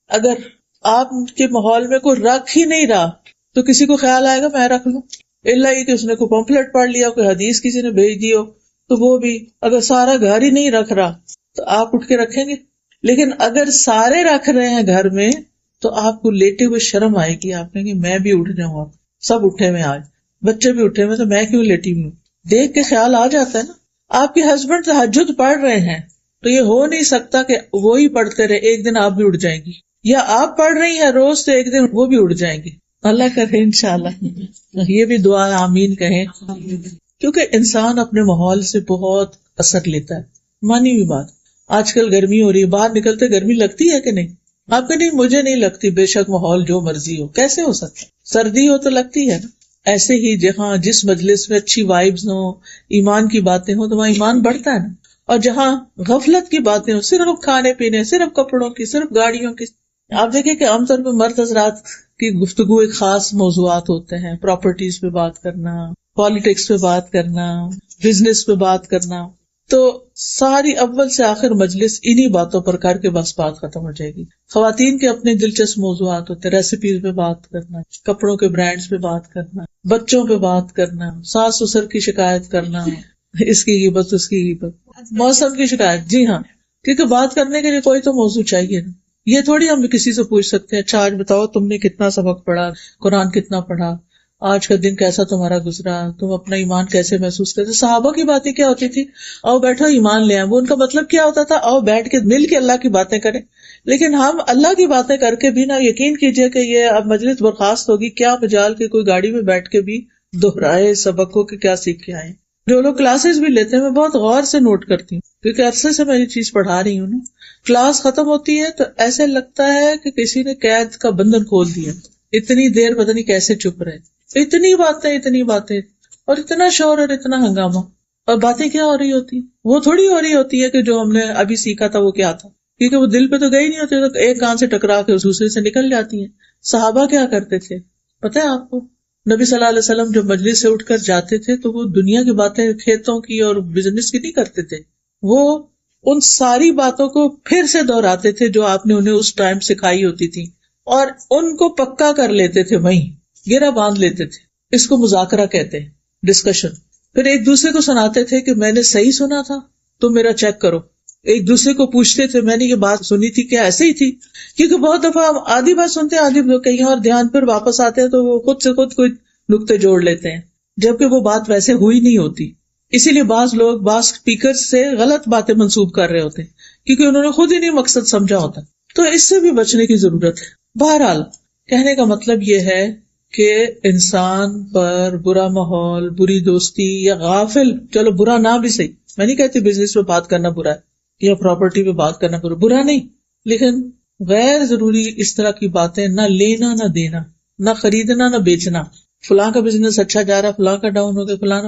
اگر آپ کے ماحول میں کوئی رکھ ہی نہیں رہا تو کسی کو خیال آئے گا میں رکھ لوں, اللہ یہ کہ اس نے کوئی پمفلٹ پڑھ لیا, کوئی حدیث کسی نے بھیج دی ہو تو وہ بھی. اگر سارا گھر ہی نہیں رکھ رہا تو آپ اٹھ کے رکھیں گے. لیکن اگر سارے رکھ رہے ہیں گھر میں تو آپ کو لیٹے ہوئے شرم آئے گی, آپ کہیں گے میں بھی اٹھ جاؤں, آپ سب اٹھے ہوئے, آج بچے بھی اٹھے ہوئے تو میں کیوں لیٹی ہوئی ہوں. دیکھ کے خیال آ جاتا ہے نا. آپ کے ہسبینڈ تہجد پڑھ رہے ہیں تو یہ ہو نہیں سکتا کہ وہی پڑھتے رہے, ایک دن آپ بھی اٹھ جائیں گی, یا آپ پڑھ رہی ہیں روز تو ایک دن وہ بھی اٹھ جائیں گے. اللہ کرے انشاءاللہ. یہ بھی دعا آمین کہیں, کیونکہ انسان اپنے ماحول سے بہت اثر لیتا ہے. مانی ہوئی بات, آج کل گرمی ہو رہی ہے, باہر نکلتے گرمی لگتی ہے کہ نہیں؟ آپ کے نہیں, مجھے نہیں لگتی. بے شک ماحول جو مرضی ہو, کیسے ہو سکتا ہے؟ سردی ہو تو لگتی ہے نا. ایسے ہی جہاں جس مجلس میں اچھی وائبز ہوں, ایمان کی باتیں ہوں تو وہاں ایمان بڑھتا ہے نا. اور جہاں غفلت کی باتیں ہوں, صرف کھانے پینے, صرف کپڑوں کی, صرف گاڑیوں کی. آپ دیکھیں کہ عام طور پہ مرد حضرات کی گفتگو ایک خاص موضوعات ہوتے ہیں, پراپرٹیز پہ بات کرنا, پالیٹکس پہ بات کرنا, بزنس پہ بات کرنا. تو ساری اول سے آخر مجلس انہی باتوں پر کر کے بس بات ختم ہو جائے گی. خواتین کے اپنے دلچسپ موضوعات ہوتے ہیں, ریسیپیز پہ بات کرنا, کپڑوں کے برانڈز پہ بات کرنا, بچوں پہ بات کرنا, ساس سسر کی شکایت کرنا, اس کی غیبت اس کی غیبت, موسم کی شکایت. جی ہاں, کیونکہ بات کرنے کے لیے کوئی تو موضوع چاہیے نا. یہ تھوڑی ہم کسی سے پوچھ سکتے ہیں اچھا آج بتاؤ تم نے کتنا سبق پڑھا, قرآن کتنا پڑھا, آج کا دن کیسا تمہارا گزرا, تم اپنا ایمان کیسے محسوس کرتے. صحابہ کی باتیں کیا ہوتی تھی, آؤ بیٹھو ایمان لے آئیں. وہ ان کا مطلب کیا ہوتا تھا, آؤ بیٹھ کے مل کے اللہ کی باتیں کریں. لیکن ہم اللہ کی باتیں کر کے بھی نہ, یقین کیجئے کہ یہ اب مجلس برخاست ہوگی, کیا مجال کے کوئی گاڑی میں بیٹھ کے بھی دہرائے سبق کو کہ کیا سیکھ کے آئے. جو لوگ کلاسز بھی لیتے ہیں میں بہت غور سے نوٹ کرتی ہوں, کیونکہ عرصے سے میں یہ چیز پڑھا رہی ہوں نا. کلاس ختم ہوتی ہے تو ایسے لگتا ہے کہ کسی نے قید کا بندھن کھول دیا, اتنی دیر پتہ نہیں کیسے چپ رہے, اتنی باتیں اور اتنا شور اور اتنا ہنگامہ. اور باتیں کیا ہو رہی ہوتی, وہ تھوڑی ہو رہی ہوتی ہے کہ جو ہم نے ابھی سیکھا تھا وہ کیا تھا, کیونکہ وہ دل پہ تو گئی نہیں ہوتی, تو ایک کان سے ٹکرا کے دوسرے سے نکل جاتی ہیں. صحابہ کیا کرتے تھے پتہ ہے آپ کو, نبی صلی اللہ علیہ وسلم جب مجلس سے اٹھ کر جاتے تھے تو وہ دنیا کی باتیں, کھیتوں کی اور بزنس کی نہیں کرتے تھے, وہ ان ساری باتوں کو پھر سے دہراتے تھے جو آپ نے انہیں اس ٹائم سکھائی ہوتی تھی, اور ان کو پکا کر لیتے تھے, وہیں گرہ باندھ لیتے تھے. اس کو مذاکرہ کہتے ہیں, ڈسکشن. پھر ایک دوسرے کو سناتے تھے کہ میں نے صحیح سنا تھا, تم میرا چیک کرو. ایک دوسرے کو پوچھتے تھے میں نے یہ بات سنی تھی کیا ایسے ہی تھی, کیونکہ بہت دفعہ ہم آدھی بات سنتے ہیں, آدھی کہیں اور دھیان پھر واپس آتے ہیں تو وہ خود سے خود کوئی نقطے جوڑ لیتے ہیں, جبکہ وہ بات ویسے ہوئی نہیں ہوتی. اسی لیے بعض لوگ بعض اسپیکر سے غلط باتیں منسوب کر رہے ہوتے ہیں کیونکہ انہوں نے خود ہی نہیں مقصد سمجھا ہوتا. تو اس سے بھی بچنے کی ضرورت ہے. بہرحال کہنے کا مطلب یہ ہے کہ انسان پر برا ماحول, بری دوستی یا غافل, چلو برا نہ بھی صحیح, میں نہیں کہتی بزنس میں بات کرنا برا ہے, یا پراپرٹی پہ بات کرنا کرو، برا نہیں، لیکن غیر ضروری اس طرح کی باتیں نہ لینا نہ دینا، نہ خریدنا نہ بیچنا، فلاں کا بزنس اچھا جا رہا، فلاں کا ڈاؤن ہو گیا، فلاں،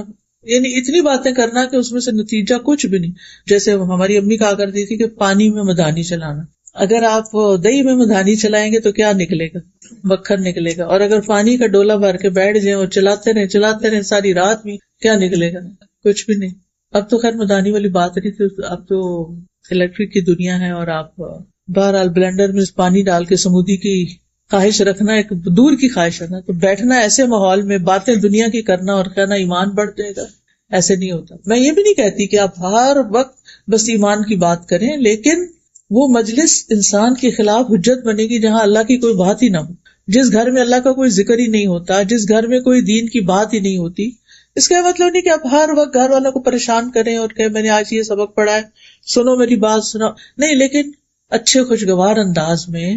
یعنی اتنی باتیں کرنا کہ اس میں سے نتیجہ کچھ بھی نہیں. جیسے ہماری امی کہا کرتی تھی کہ پانی میں مدھانی چلانا، اگر آپ دہی میں مدھانی چلائیں گے تو کیا نکلے گا؟ مکھن نکلے گا. اور اگر پانی کا ڈولا بھر کے بیٹھ جائیں اور چلاتے رہے ساری رات بھی، کیا نکلے گا؟ کچھ بھی نہیں. اب تو خیر مدھانی والی بات نہیں تھی، اب تو الیکٹرک کی دنیا ہے، اور آپ بہرحال بلینڈر میں پانی ڈال کے سمودی کی خواہش رکھنا ایک دور کی خواہش ہے نا. تو بیٹھنا ایسے ماحول میں باتیں دنیا کی کرنا اور کہنا ایمان بڑھ جائے گا، ایسے نہیں ہوتا. میں یہ بھی نہیں کہتی کہ آپ ہر وقت بس ایمان کی بات کریں، لیکن وہ مجلس انسان کے خلاف حجت بنے گی جہاں اللہ کی کوئی بات ہی نہ ہو، جس گھر میں اللہ کا کوئی ذکر ہی نہیں ہوتا، جس گھر میں کوئی دین کی بات ہی نہیں ہوتی. اس کا مطلب نہیں کہ آپ ہر وقت گھر والوں کو پریشان کریں اور کہ میں نے آج یہ سبق پڑھا ہے، سنو میری بات سنو، نہیں، لیکن اچھے خوشگوار انداز میں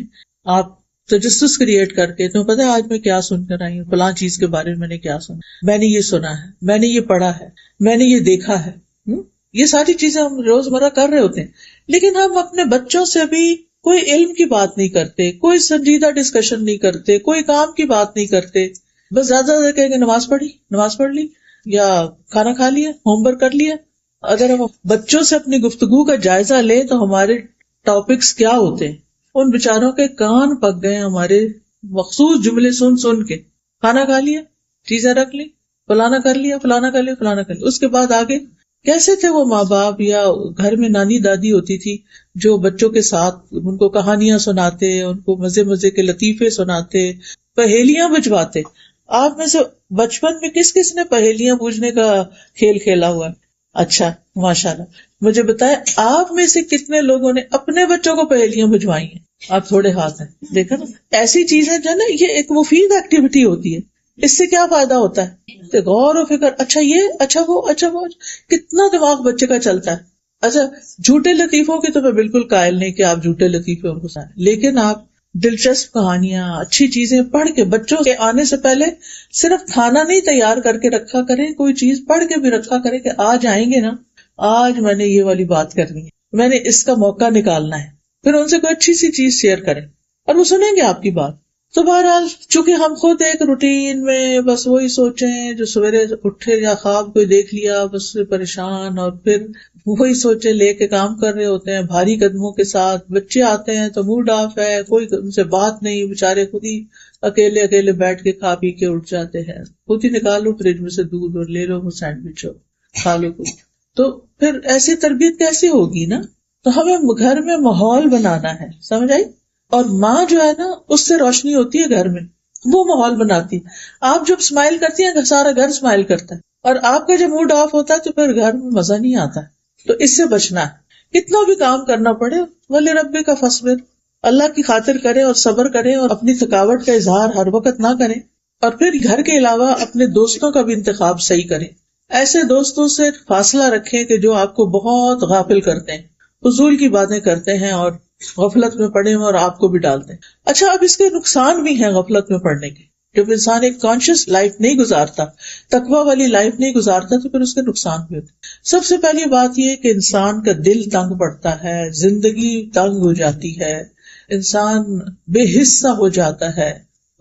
آپ تجسس کریٹ کر کے، تمہیں پتا ہے آج میں کیا سن کر آئی ہوں، فلاں چیز کے بارے میں میں نے کیا سنا، میں نے یہ سنا ہے، میں نے یہ پڑھا ہے، میں نے یہ دیکھا ہے. یہ ساری چیزیں ہم روزمرہ کر رہے ہوتے ہیں، لیکن ہم اپنے بچوں سے بھی کوئی علم کی بات نہیں کرتے، کوئی سنجیدہ ڈسکشن نہیں کرتے، کوئی کام کی بات نہیں کرتے. بس زیادہ زیادہ کہیں گے نماز پڑھ لی یا کھانا کھا لیا، ہوم ورک کر لیا. اگر ہم بچوں سے اپنی گفتگو کا جائزہ لیں تو ہمارے ٹاپکس کیا ہوتے ہیں. ان بیچاروں کے کان پک گئے ہمارے مخصوص جملے سن کے. کھانا کھا لیا، چیزیں رکھ لی، فلانا کر لیا، اس کے بعد آگے کیسے تھے وہ ماں باپ یا گھر میں نانی دادی ہوتی تھی جو بچوں کے ساتھ ان کو کہانیاں سناتے، ان کو مزے مزے کے لطیفے سناتے، پہیلیاں بجواتے. آپ میں سے بچپن میں کس کس نے پہیلیاں بوجھنے کا کھیل کھیلا ہوا ہے؟ اچھا، ماشاءاللہ. مجھے بتائیں آپ میں سے کتنے لوگوں نے اپنے بچوں کو پہیلیاں بجوائی ہیں؟ آپ تھوڑے ہاتھ ہیں. دیکھا نا، ایسی چیزیں جو ہے نا، یہ ایک مفید ایکٹیویٹی ہوتی ہے. اس سے کیا فائدہ ہوتا ہے؟ غور و فکر، اچھا یہ، اچھا وہ، کتنا دماغ بچے کا چلتا ہے. اچھا جھوٹے لطیفوں کے تو میں بالکل قائل نہیں کہ آپ جھوٹے لطیفے ان کو سنائیں، لیکن آپ دلچسپ کہانیاں، اچھی چیزیں پڑھ کے بچوں کے آنے سے پہلے صرف کھانا نہیں تیار کر کے رکھا کریں، کوئی چیز پڑھ کے بھی رکھا کریں کہ آج آئیں گے نا، آج میں نے یہ والی بات کرنی ہے، میں نے اس کا موقع نکالنا ہے. پھر ان سے کوئی اچھی سی چیز شیئر کریں اور وہ سنیں گے آپ کی بات. تو بہرحال چونکہ ہم خود ایک روٹین میں بس وہی سوچیں جو سویرے اٹھے یا خواب کوئی دیکھ لیا بس پریشان، اور پھر وہی سوچے لے کے کام کر رہے ہوتے ہیں بھاری قدموں کے ساتھ. بچے آتے ہیں تو موڈ آف ہے، کوئی ان سے بات نہیں، بےچارے خود ہی اکیلے بیٹھ کے کھا پی کے اٹھ جاتے ہیں. خود ہی نکالو فریج میں سے دودھ اور لے لو وہ سینڈوچ ہو کھا لو کچھ. تو پھر ایسی تربیت کیسی ہوگی نا. تو ہمیں گھر میں ماحول بنانا ہے، سمجھ آئی؟ اور ماں جو ہے نا اس سے روشنی ہوتی ہے گھر میں، وہ ماحول بناتی. آپ جب اسمائل کرتی ہیں سارا گھر اسمائل کرتا ہے، اور آپ کا جب موڈ آف ہوتا ہے تو پھر گھر میں مزہ نہیں آتا. تو اس سے بچنا ہے. کتنا بھی کام کرنا پڑے وَلِرَبِّكَ فَاصْبِرْ، اللہ کی خاطر کریں اور صبر کریں اور اپنی تھکاوٹ کا اظہار ہر وقت نہ کریں. اور پھر گھر کے علاوہ اپنے دوستوں کا بھی انتخاب صحیح کریں. ایسے دوستوں سے فاصلہ رکھیں کہ جو آپ کو بہت غافل کرتے ہیں، فضول کی باتیں کرتے ہیں اور غفلت میں پڑے ہیں اور آپ کو بھی ڈالتے ہیں. اچھا اب اس کے نقصان بھی ہیں غفلت میں پڑنے کے. جب انسان ایک کانشیس لائف نہیں گزارتا، تقویٰ والی لائف نہیں گزارتا، تو پھر اس کے نقصان بھی ہوتے. سب سے پہلی بات یہ کہ انسان کا دل تنگ پڑتا ہے، زندگی تنگ ہو جاتی ہے، انسان بے حصہ ہو جاتا ہے،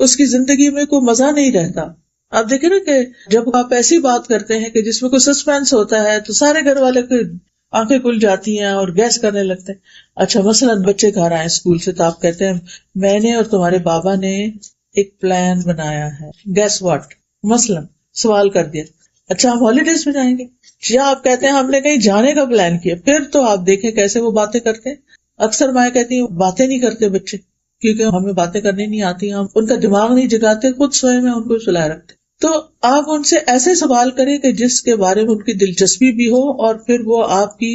اس کی زندگی میں کوئی مزہ نہیں رہتا. آپ دیکھیں نا کہ جب آپ ایسی بات کرتے ہیں کہ جس میں کوئی سسپینس ہوتا ہے تو سارے گھر والے کو آنکھیں کھل جاتی ہیں اور گیس کرنے لگتے ہیں. اچھا مثلاً بچے گھر آئے اسکول سے تو آپ کہتے ہیں میں نے اور تمہارے بابا نے ایک پلان بنایا ہے، گیس واٹ، مثلاً سوال کر دیا. اچھا ہم ہالیڈیز میں جائیں گے، یا آپ کہتے ہیں ہم نے کہیں جانے کا پلان کیا. پھر تو آپ دیکھیں کیسے وہ باتیں کرتے ہیں. اکثر مائیں کہتی ہیں باتیں نہیں کرتے بچے کیونکہ ہمیں باتیں کرنی نہیں آتی، ہم ان کا دماغ نہیں جگاتے، خود سوئے میں ان کو سلائے رکھتے. تو آپ ان سے ایسے سوال کریں کہ جس کے بارے میں ان کی دلچسپی بھی ہو اور پھر وہ آپ کی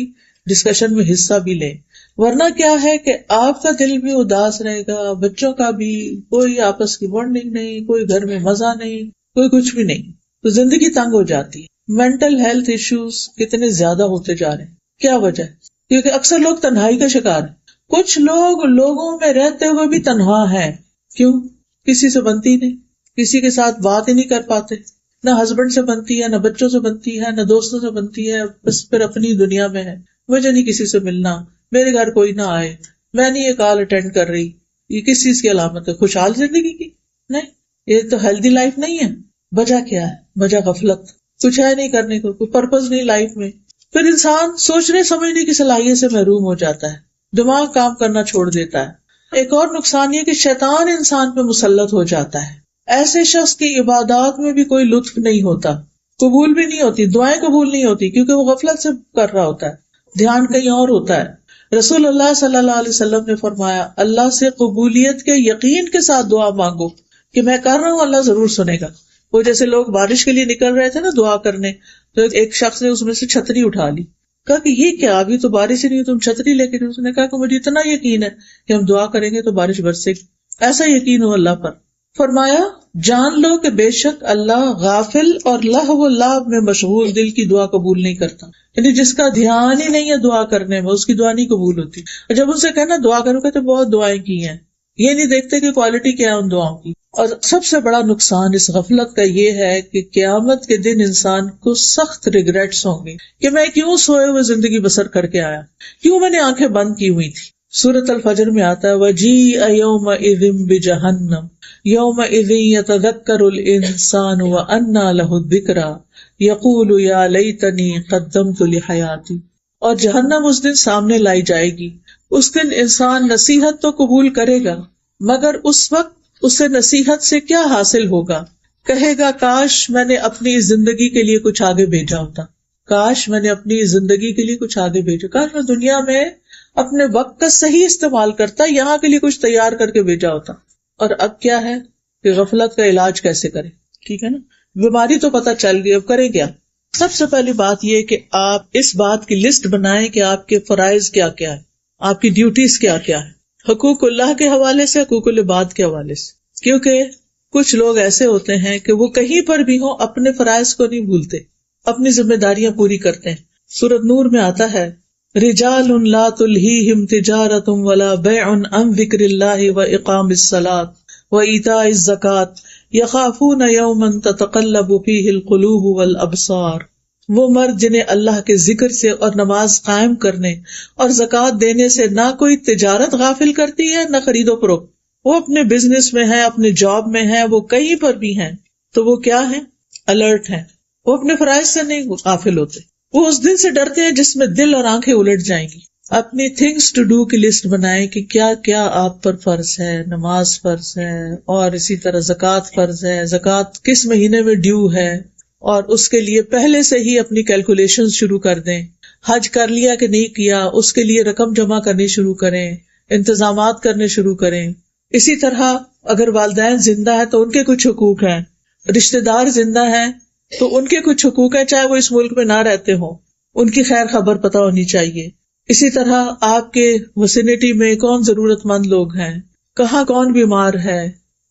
ڈسکشن میں حصہ بھی لیں. ورنہ کیا ہے کہ آپ کا دل بھی اداس رہے گا، بچوں کا بھی، کوئی آپس کی بانڈنگ نہیں، کوئی گھر میں مزہ نہیں، کوئی کچھ بھی نہیں. تو زندگی تنگ ہو جاتی ہے. مینٹل ہیلتھ ایشوز کتنے زیادہ ہوتے جا رہے ہیں. کیا وجہ ہے؟ کیونکہ اکثر لوگ تنہائی کا شکار ہیں. کچھ لوگ لوگوں میں رہتے ہوئے بھی تنہا ہیں. کیوں؟ کسی سے بنتی نہیں، کسی کے ساتھ بات ہی نہیں کر پاتے، نہ ہسبینڈ سے بنتی ہے، نہ بچوں سے بنتی ہے، نہ دوستوں سے بنتی ہے، بس پھر اپنی دنیا میں ہے، مجھے نہیں کسی سے ملنا، میرے گھر کوئی نہ آئے، میں نہیں یہ کال اٹینڈ کر رہی. یہ کس چیز کی علامت ہے؟ خوشحال زندگی کی نہیں، یہ تو ہیلدی لائف نہیں ہے. وجہ کیا ہے؟ وجہ غفلت، کچھ ہے نہیں کرنے کو، کوئی پرپز نہیں لائف میں. پھر انسان سوچنے سمجھنے کی صلاحیت سے محروم ہو جاتا ہے، دماغ کام کرنا چھوڑ دیتا ہے. ایک اور نقصان یہ کہ شیطان انسان پہ مسلط ہو جاتا ہے. ایسے شخص کی عبادات میں بھی کوئی لطف نہیں ہوتا، قبول بھی نہیں ہوتی، دعائیں قبول نہیں ہوتی، کیونکہ وہ غفلت سے کر رہا ہوتا ہے، دھیان کہیں اور ہوتا ہے. رسول اللہ صلی اللہ علیہ وسلم نے فرمایا، اللہ سے قبولیت کے یقین کے ساتھ دعا مانگو کہ میں کر رہا ہوں، اللہ ضرور سنے گا. وہ جیسے لوگ بارش کے لیے نکل رہے تھے نا دعا کرنے، تو ایک شخص نے اس میں سے چھتری اٹھا لی، کہا کہ یہ کیا، ابھی تو بارش ہی نہیں، تم چھتری لے کے. اس نے کہا کہ مجھے اتنا یقین ہے کہ ہم دعا کریں گے تو بارش برسے گی، ایسا یقین ہو اللہ پر. فرمایا جان لو کہ بے شک اللہ غافل اور لہو و لعب میں مشغول دل کی دعا قبول نہیں کرتا. یعنی جس کا دھیان ہی نہیں ہے دعا کرنے میں، اس کی دعا نہیں قبول ہوتی. اور جب ان سے کہنا دعا کرو گے تو بہت دعائیں کی ہیں، یہ نہیں دیکھتے کہ کوالٹی کیا ہے ان دعاؤں کی. اور سب سے بڑا نقصان اس غفلت کا یہ ہے کہ قیامت کے دن انسان کو سخت ریگریٹس ہوں گے کہ میں کیوں سوئے ہوئے زندگی بسر کر کے آیا، کیوں میں نے آنکھیں بند کی ہوئی تھی. سورۃ الفجر میں آتا ہے وَجِیءَ یَوْمَئِذٍ بِجَہَنَّمَ یَوْمَئِذٍ یَتَذَکَّرُ الْإِنسَانُ وَأَنَّىٰ لَهُ الذِّکْرَىٰ یَقُولُ یَا لَیتَنِی قَدَّمْتُ لِحَیَاتِی. اور جہنم اس دن سامنے لائی جائے گی. اس دن انسان نصیحت تو قبول کرے گا، مگر اس وقت اسے نصیحت سے کیا حاصل ہوگا؟ کہے گا کاش میں نے اپنی زندگی کے لیے کچھ آگے بھیجا ہوتا، کاش میں نے اپنی زندگی کے لیے کچھ آگے بھیجا، کاش میں دنیا میں اپنے وقت کا صحیح استعمال کرتا، یہاں کے لیے کچھ تیار کر کے بھیجا ہوتا. اور اب کیا ہے کہ غفلت کا علاج کیسے کرے. ٹھیک ہے نا، بیماری تو پتہ چل گئی، اب کرے کیا؟ سب سے پہلی بات یہ کہ آپ اس بات کی لسٹ بنائیں کہ آپ کے فرائض کیا کیا ہے، آپ کی ڈیوٹیز کیا کیا ہے، حقوق اللہ کے حوالے سے، حقوق العباد کے حوالے سے. کیونکہ کچھ لوگ ایسے ہوتے ہیں کہ وہ کہیں پر بھی ہوں اپنے فرائض کو نہیں بھولتے، اپنی ذمہ داریاں پوری کرتے ہیں. سورۃ نور میں آتا ہے رجال لا تلہیہم تجارۃ ولا بیع عن ذکر اللہ واقام الصلاۃ وایتاء الزکاۃ یخافون یوما تتقلب فیہ القلوب والابصار. وہ مرد جنہیں اللہ کے ذکر سے اور نماز قائم کرنے اور زکوٰۃ دینے سے نہ کوئی تجارت غافل کرتی ہے نہ خرید و فروخت. وہ اپنے بزنس میں ہیں، اپنے جاب میں ہیں، وہ کہیں پر بھی ہیں تو وہ کیا ہیں؟ الرٹ ہیں. وہ اپنے فرائض سے نہیں غافل ہوتے. وہ اس دن سے ڈرتے ہیں جس میں دل اور آنکھیں الٹ جائیں گی. اپنی تھنگس ٹو ڈو کی لسٹ بنائیں کہ کیا کیا آپ پر فرض ہے. نماز فرض ہے، اور اسی طرح زکوٰۃ فرض ہے، زکوٰۃ کس مہینے میں ڈیو ہے، اور اس کے لیے پہلے سے ہی اپنی کیلکولیشن شروع کر دیں. حج کر لیا کہ نہیں کیا، اس کے لیے رقم جمع کرنی شروع کریں، انتظامات کرنے شروع کریں. اسی طرح اگر والدین زندہ ہے تو ان کے کچھ حقوق ہیں، رشتہ دار زندہ ہیں تو ان کے کچھ حقوق ہیں، چاہے وہ اس ملک میں نہ رہتے ہوں، ان کی خیر خبر پتہ ہونی چاہیے. اسی طرح آپ کے وسینٹی میں کون ضرورت مند لوگ ہیں، کہاں کون بیمار ہے،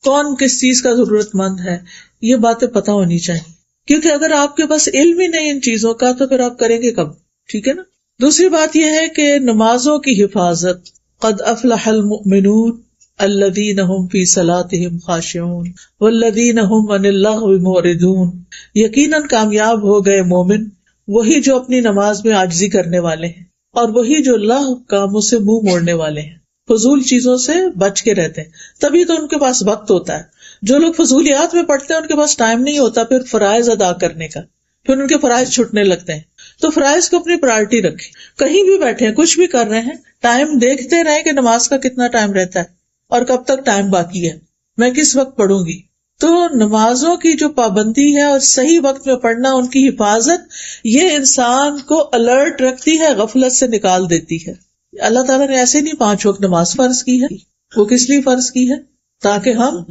کون کس چیز کا ضرورت مند ہے، یہ باتیں پتہ ہونی چاہیے. کیونکہ اگر آپ کے پاس علم ہی نہیں ان چیزوں کا تو پھر آپ کریں گے کب؟ ٹھیک ہے نا. دوسری بات یہ ہے کہ نمازوں کی حفاظت. قد افلح المؤمنون الذین هم فی صلاتهم خاشعون والذین هم عن اللغو معرضون. یقیناً کامیاب ہو گئے مومن وہی جو اپنی نماز میں عاجزی کرنے والے ہیں، اور وہی جو لغو کاموں سے منہ موڑنے والے ہیں، فضول چیزوں سے بچ کے رہتے ہیں. تبھی تو ان کے پاس وقت ہوتا ہے. جو لوگ فضولیات میں پڑھتے ہیں ان کے پاس ٹائم نہیں ہوتا پھر فرائض ادا کرنے کا، پھر ان کے فرائض چھٹنے لگتے ہیں. تو فرائض کو اپنی پرائرٹی رکھیں. کہیں بھی بیٹھے ہیں، کچھ بھی کر رہے ہیں، ٹائم دیکھتے رہیں کہ نماز کا کتنا ٹائم رہتا ہے اور کب تک ٹائم باقی ہے، میں کس وقت پڑھوں گی. تو نمازوں کی جو پابندی ہے اور صحیح وقت میں پڑھنا، ان کی حفاظت، یہ انسان کو الرٹ رکھتی ہے، غفلت سے نکال دیتی ہے. اللہ تعالیٰ نے ایسے نہیں 5 وقت نماز فرض کی ہے. وہ کس لیے فرض کی ہے؟ تاکہ ہم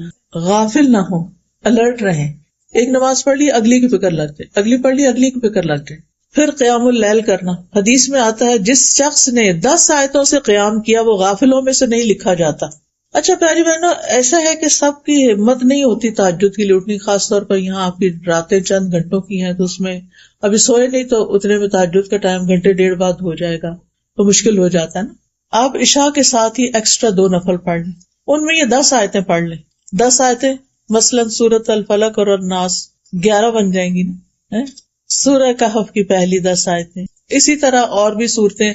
غافل نہ ہوں، الرٹ رہیں. ایک نماز پڑھ لی، اگلی کی فکر لگ جائے، اگلی پڑھ لی، اگلی کی فکر لگ جائے. پھر قیام اللیل کرنا. حدیث میں آتا ہے جس شخص نے 10 آیتوں سے قیام کیا وہ غافلوں میں سے نہیں لکھا جاتا. اچھا پیاری بہنوں، ایسا ہے کہ سب کی ہمت نہیں ہوتی تہجد کے لیے اٹھنی، خاص طور پر یہاں آپ کی راتیں چند گھنٹوں کی ہیں تو اس میں ابھی سوئے نہیں تو اتنے میں تہجد کا ٹائم گھنٹے 1.5 بعد ہو جائے گا تو مشکل ہو جاتا ہے نا. آپ عشاء کے ساتھ ہی ایکسٹرا 2 نفل پڑھ لیں، ان میں یہ 10 آیتیں پڑھ لیں. 10 آیتیں مثلاً سورۃ الفلق اور الناس 11 بن جائیں گی نا. سورہ کہف کی پہلی 10 آیتیں. اسی طرح اور بھی صورتیں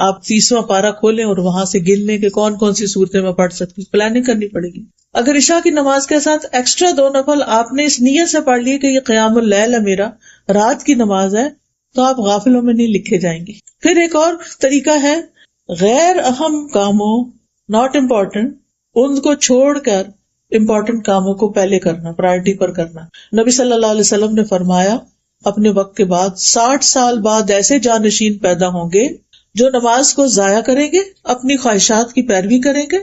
آپ 30واں پارہ کھولیں اور وہاں سے گن لیں کہ کون کون سی صورتیں میں پڑھ سکتی ہوں. پلاننگ کرنی پڑے گی. اگر عشاء کی نماز کے ساتھ ایکسٹرا 2 نفل آپ نے اس نیت سے پڑھ لی کہ یہ قیام اللیل ہے، میرا رات کی نماز ہے، تو آپ غافلوں میں نہیں لکھے جائیں گے. پھر ایک اور طریقہ ہے غیر اہم کاموں، ناٹ امپورٹنٹ، ان کو چھوڑ کر امپورٹنٹ کاموں کو پہلے کرنا، پرائرٹی پر کرنا. نبی صلی اللہ علیہ وسلم نے فرمایا اپنے وقت کے بعد 60 سال بعد ایسے جانشین پیدا ہوں گے جو نماز کو ضائع کریں گے، اپنی خواہشات کی پیروی کریں گے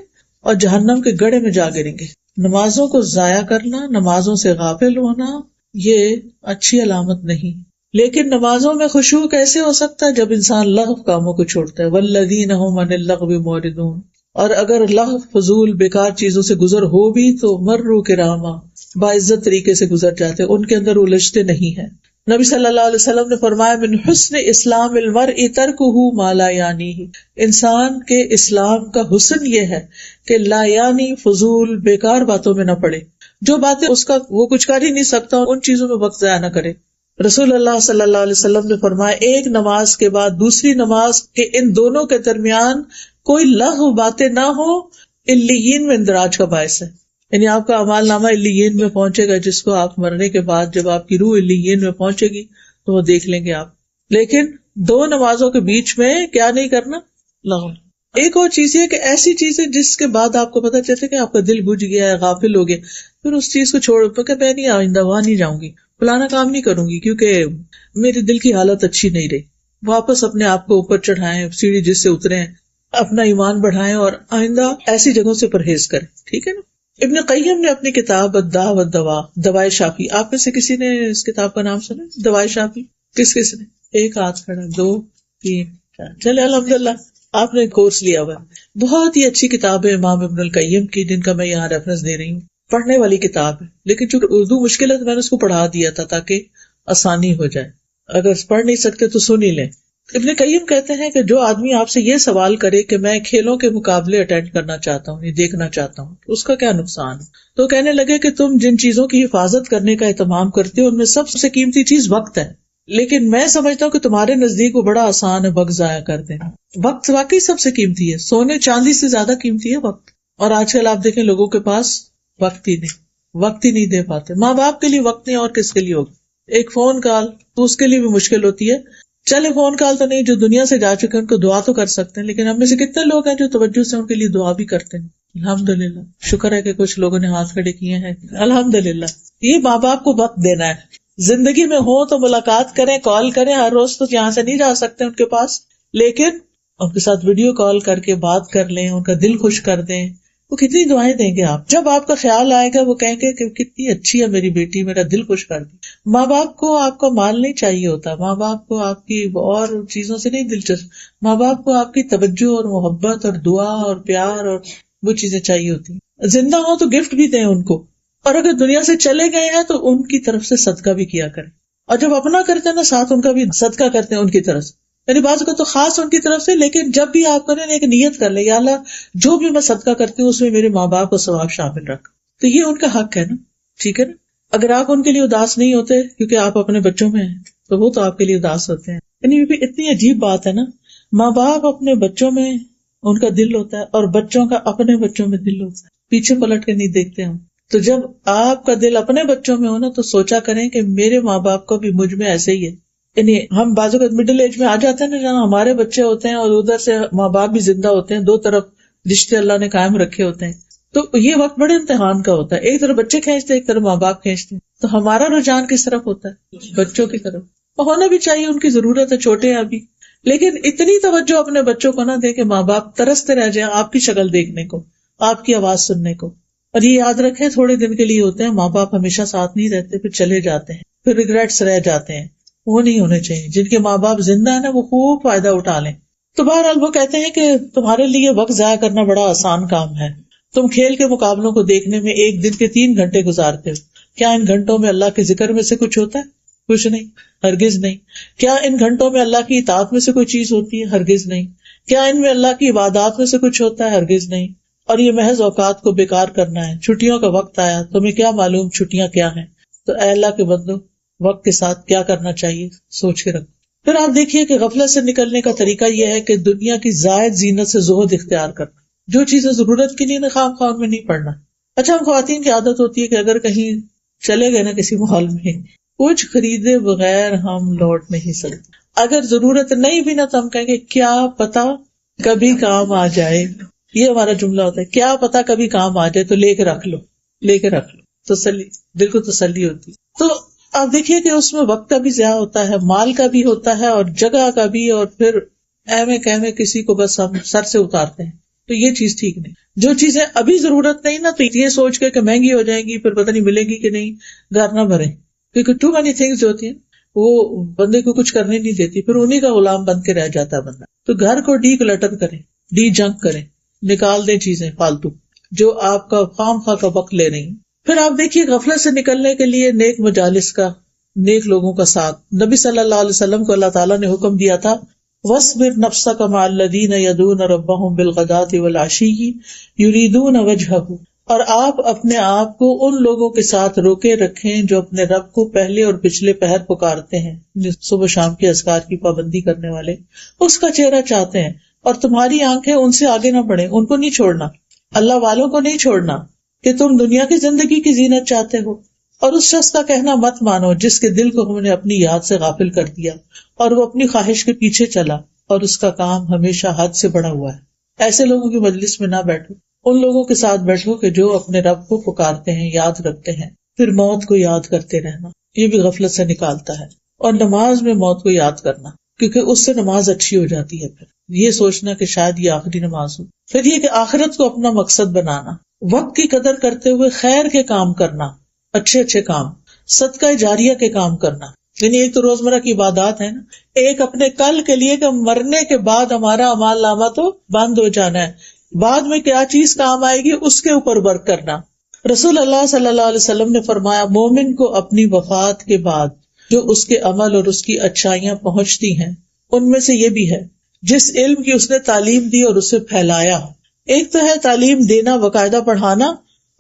اور جہنم کے گڑھے میں جا گریں گے. نمازوں کو ضائع کرنا، نمازوں سے غافل ہونا، یہ اچھی علامت نہیں. لیکن نمازوں میں خشوع کیسے ہو سکتا ہے؟ جب انسان لغو کاموں کو چھوڑتا ہے. والذین هم عن اللغو معرضون. اور اگر لغو، فضول، بیکار چیزوں سے گزر ہو بھی تو مروا کراما، باعزت طریقے سے گزر جاتے، ان کے اندر الجھتے نہیں ہیں. نبی صلی اللہ علیہ وسلم نے فرمایا من حسن اسلام المرء ترکہ ما لا یعنیہ. انسان کے اسلام کا حسن یہ ہے کہ لا یعنی، فضول، بیکار باتوں میں نہ پڑے. جو باتیں اس کا وہ کچھ کر ہی نہیں سکتا ان چیزوں میں وقت ضائع نہ کرے. رسول اللہ صلی اللہ علیہ وسلم نے فرمایا ایک نماز کے بعد دوسری نماز کے ان دونوں کے درمیان کوئی لغو باتیں نہ ہو، علیین میں اندراج کا باعث ہے. یعنی آپ کا اعمال نامہ علیین میں پہنچے گا، جس کو آپ مرنے کے بعد جب آپ کی روح علیین میں پہنچے گی تو وہ دیکھ لیں گے آپ. لیکن 2 نمازوں کے بیچ میں کیا نہیں کرنا؟ لغو. ایک اور چیز یہ کہ ایسی چیزیں جس کے بعد آپ کو پتہ چلے کہ آپ کا دل بجھ گیا ہے، غافل ہو گئے، پھر اس چیز کو چھوڑ کہ میں نہیں آئندہ وہاں نہیں جاؤں گی، فلانا کام نہیں کروں گی کیونکہ میرے دل کی حالت اچھی نہیں رہی. واپس اپنے آپ کو اوپر چڑھائیں، سیڑھی جس سے اترے ہیں، اپنا ایمان بڑھائیں اور آئندہ ایسی جگہوں سے پرہیز کریں. ٹھیک ہے نا. ابن قیم نے اپنی کتاب الداء والدواء، دوائے شافی، آپ میں سے کسی نے اس کتاب کا نام سنا؟ دوائے شافی کس نے؟ ایک ہاتھ کھڑا، 2 3 4. چلے الحمدللہ آپ نے کورس لیا ہوا. بہت ہی اچھی کتاب ہے امام ابن القیم کی، جن کا میں یہاں ریفرنس دے رہی ہوں. پڑھنے والی کتاب ہے، لیکن چونکہ اردو مشکل ہے تو میں نے اس کو پڑھا دیا تھا تاکہ آسانی ہو جائے. اگر پڑھ نہیں سکتے تو سن ہی لیں. ابن قیم کہتے ہیں کہ جو آدمی آپ سے یہ سوال کرے کہ میں کھیلوں کے مقابلے اٹینڈ کرنا چاہتا ہوں، یہ دیکھنا چاہتا ہوں، اس کا کیا نقصان ہے؟ تو کہنے لگے کہ تم جن چیزوں کی حفاظت کرنے کا اہتمام کرتے ہو ان میں سب سے قیمتی چیز وقت ہے. لیکن میں سمجھتا ہوں کہ تمہارے نزدیک وہ بڑا آسان ہے وقت ضائع کر دینا. وقت واقعی سب سے قیمتی ہے، سونے چاندی سے زیادہ قیمتی ہے وقت. اور آج کل آپ دیکھیں لوگوں کے پاس وقت ہی نہیں دے پاتے. ماں باپ کے لیے وقت نہیں اور کس کے لیے ہوگا؟ ایک فون کال تو اس کے لیے بھی مشکل ہوتی ہے. چلے فون کال تو نہیں، جو دنیا سے جا چکے ان کو دعا تو کر سکتے ہیں، لیکن ہم میں سے کتنے لوگ ہیں جو توجہ سے ان کے لیے دعا بھی کرتے ہیں؟ الحمدللہ، شکر ہے کہ کچھ لوگوں نے ہاتھ کھڑے کیے ہیں. الحمدللہ. یہ ماں باپ کو وقت دینا ہے. زندگی میں ہو تو ملاقات کریں، کال کریں. ہر روز تو یہاں سے نہیں جا سکتے ان کے پاس، لیکن ان کے ساتھ ویڈیو کال کر کے بات کر لیں، ان کا دل خوش کر دیں. وہ کتنی دعائیں دیں گے آپ. جب آپ کا خیال آئے گا وہ کہیں گے کہ کتنی اچھی ہے میری بیٹی، میرا دل خوش کر دی. ماں باپ کو آپ کا مال نہیں چاہیے ہوتا، ماں باپ کو آپ کی اور چیزوں سے نہیں دلچسپ، ماں باپ کو آپ کی توجہ اور محبت اور دعا اور پیار اور وہ چیزیں چاہیے ہوتی. زندہ ہو تو گفٹ بھی دیں ان کو، اور اگر دنیا سے چلے گئے ہیں تو ان کی طرف سے صدقہ بھی کیا کریں. اور جب اپنا کرتے ہیں نا ساتھ ان کا بھی صدقہ کرتے ہیں ان کی طرف سے. یعنی بعض کو تو خاص ان کی طرف سے، لیکن جب بھی آپ کریں ایک نیت کر لیں، یا اللہ جو بھی میں صدقہ کرتی ہوں اس میں میرے ماں باپ کو ثواب شامل رکھ. تو یہ ان کا حق ہے نا. ٹھیک ہے نا. اگر آپ ان کے لیے اداس نہیں ہوتے کیونکہ آپ اپنے بچوں میں ہیں تو وہ تو آپ کے لیے اداس ہوتے ہیں. یعنی یہ بھی اتنی عجیب بات ہے نا. ماں باپ اپنے بچوں میں ان کا دل ہوتا ہے اور بچوں کا اپنے بچوں میں دل ہوتا ہے. پیچھے پلٹ کے نہیں دیکھتے ہم. تو جب آپ کا دل اپنے بچوں میں ہو نا تو سوچا کریں کہ میرے ماں باپ کا بھی مجھ میں ایسے ہی ہے. یعنی ہم بازو کا مڈل ایج میں آ جاتے ہیں نا جہاں ہمارے بچے ہوتے ہیں اور ادھر سے ماں باپ بھی زندہ ہوتے ہیں، 2 طرف رشتے اللہ نے قائم رکھے ہوتے ہیں. تو یہ وقت بڑے امتحان کا ہوتا ہے. ایک طرف بچے کھینچتے ہیں، ایک طرف ماں باپ کھینچتے ہیں. تو ہمارا رجحان کس طرف ہوتا ہے؟ بچوں کی طرف. ہونا بھی چاہیے، ان کی ضرورت ہے، چھوٹے ہیں ابھی. لیکن اتنی توجہ اپنے بچوں کو نہ دے کہ ماں باپ ترستے رہ جائیں آپ کی شکل دیکھنے کو، آپ کی آواز سننے کو. اور یہ یاد رکھیں تھوڑے دن کے لیے ہوتے ہیں، ماں باپ ہمیشہ ساتھ نہیں رہتے، پھر چلے جاتے ہیں، پھر ریگریٹس رہ جاتے ہیں. وہ نہیں ہونے چاہیے. جن کے ماں باپ زندہ ہے نا وہ خوب فائدہ اٹھا لیں. تو بہرحال وہ کہتے ہیں کہ تمہارے لیے وقت ضائع کرنا بڑا آسان کام ہے. تم کھیل کے مقابلوں کو دیکھنے میں ایک دن کے 3 گھنٹے گزارتے ہو. کیا ان گھنٹوں میں اللہ کے ذکر میں سے کچھ ہوتا ہے؟ کچھ نہیں، ہرگز نہیں. کیا ان گھنٹوں میں اللہ کی اطاعت میں سے کوئی چیز ہوتی ہے؟ ہرگز نہیں. کیا ان میں اللہ کی عبادات میں سے کچھ ہوتا ہے؟ ہرگز نہیں. اور یہ محض اوقات کو بیکار کرنا ہے. چھٹیوں کا وقت آیا، تمہیں کیا معلوم چھٹیاں کیا ہیں. تو اے اللہ کے بندو وقت کے ساتھ کیا کرنا چاہیے سوچ کے رکھو. پھر آپ دیکھیے کہ غفلت سے نکلنے کا طریقہ یہ ہے کہ دنیا کی زائد زینت سے زہد اختیار کرنا. جو چیزیں ضرورت کی نہیں خام خواہ میں نہیں پڑنا. اچھا ہم خواتین کی عادت ہوتی ہے کہ اگر کہیں چلے گئے نا کسی مال میں کچھ خریدے بغیر ہم لوٹ نہیں سکتے. اگر ضرورت نہیں بھی نا تو ہم کہیں گے کیا پتا کبھی کام آ جائے. یہ ہمارا جملہ ہوتا ہے, کیا پتا کبھی کام آ جائے تو لے کے رکھ لو, لے کے رکھ لو. تسلی, دل کو تسلی ہوتی. تو آپ دیکھیے کہ اس میں وقت کا بھی ضیاع ہوتا ہے, مال کا بھی ہوتا ہے اور جگہ کا بھی, اور پھر ایویں کہویں کسی کو بس ہم سر سے اتارتے ہیں. تو یہ چیز ٹھیک نہیں. جو چیزیں ابھی ضرورت نہیں نا تو یہ سوچ کے کہ مہنگی ہو جائیں گی پھر پتہ نہیں ملے گی کہ نہیں, گھر نہ بھریں. کیونکہ ٹو مینی تھنگس جو ہوتی ہیں وہ بندے کو کچھ کرنے نہیں دیتی, پھر انہیں کا غلام بن کے رہ جاتا ہے بندہ. تو گھر کو ڈی کلٹر کریں, ڈی جنک کریں, نکال دیں چیزیں فالتو جو آپ کا خام خواہ کا وقت لے رہی ہیں. پھر آپ دیکھیے غفلت سے نکلنے کے لیے نیک مجالس کا, نیک لوگوں کا ساتھ. نبی صلی اللہ علیہ وسلم کو اللہ تعالیٰ نے حکم دیا تھا وَاصْبِرْ نَفْسَكَ مَعَ الَّذِينَ يَدْعُونَ رَبَّهُمْ بِالْغَدَاةِ وَالْعَشِيِّ يُرِيدُونَ وَجْهَهُ, اور آپ اپنے آپ کو ان لوگوں کے ساتھ روکے رکھیں جو اپنے رب کو پہلے اور پچھلے پہر پکارتے ہیں, صبح شام کے اذکار کی پابندی کرنے والے, اس کا چہرہ چاہتے ہیں. اور تمہاری آنکھیں ان سے آگے نہ بڑھیں, ان کو نہیں چھوڑنا, اللہ والوں کو نہیں چھوڑنا کہ تم دنیا کی زندگی کی زینت چاہتے ہو. اور اس شخص کا کہنا مت مانو جس کے دل کو ہم نے اپنی یاد سے غافل کر دیا اور وہ اپنی خواہش کے پیچھے چلا اور اس کا کام ہمیشہ حد سے بڑا ہوا ہے. ایسے لوگوں کی مجلس میں نہ بیٹھو, ان لوگوں کے ساتھ بیٹھو کہ جو اپنے رب کو پکارتے ہیں, یاد رکھتے ہیں. پھر موت کو یاد کرتے رہنا, یہ بھی غفلت سے نکالتا ہے. اور نماز میں موت کو یاد کرنا, کیونکہ اس سے نماز اچھی ہو جاتی ہے. پھر یہ سوچنا کہ شاید یہ آخری نماز ہو. پھر یہ کہ آخرت کو اپنا مقصد بنانا, وقت کی قدر کرتے ہوئے خیر کے کام کرنا, اچھے اچھے کام, صدقہ جاریہ کے کام کرنا. یعنی ایک تو روزمرہ کی عبادات ہے نا, ایک اپنے کل کے لیے کہ مرنے کے بعد ہمارا اعمال نامہ تو بند ہو جانا ہے, بعد میں کیا چیز کام آئے گی اس کے اوپر ورک کرنا. رسول اللہ صلی اللہ علیہ وسلم نے فرمایا مومن کو اپنی وفات کے بعد جو اس کے عمل اور اس کی اچھائیاں پہنچتی ہیں ان میں سے یہ بھی ہے جس علم کی اس نے تعلیم دی اور اسے پھیلایا. ایک تو ہے تعلیم دینا, باقاعدہ پڑھانا,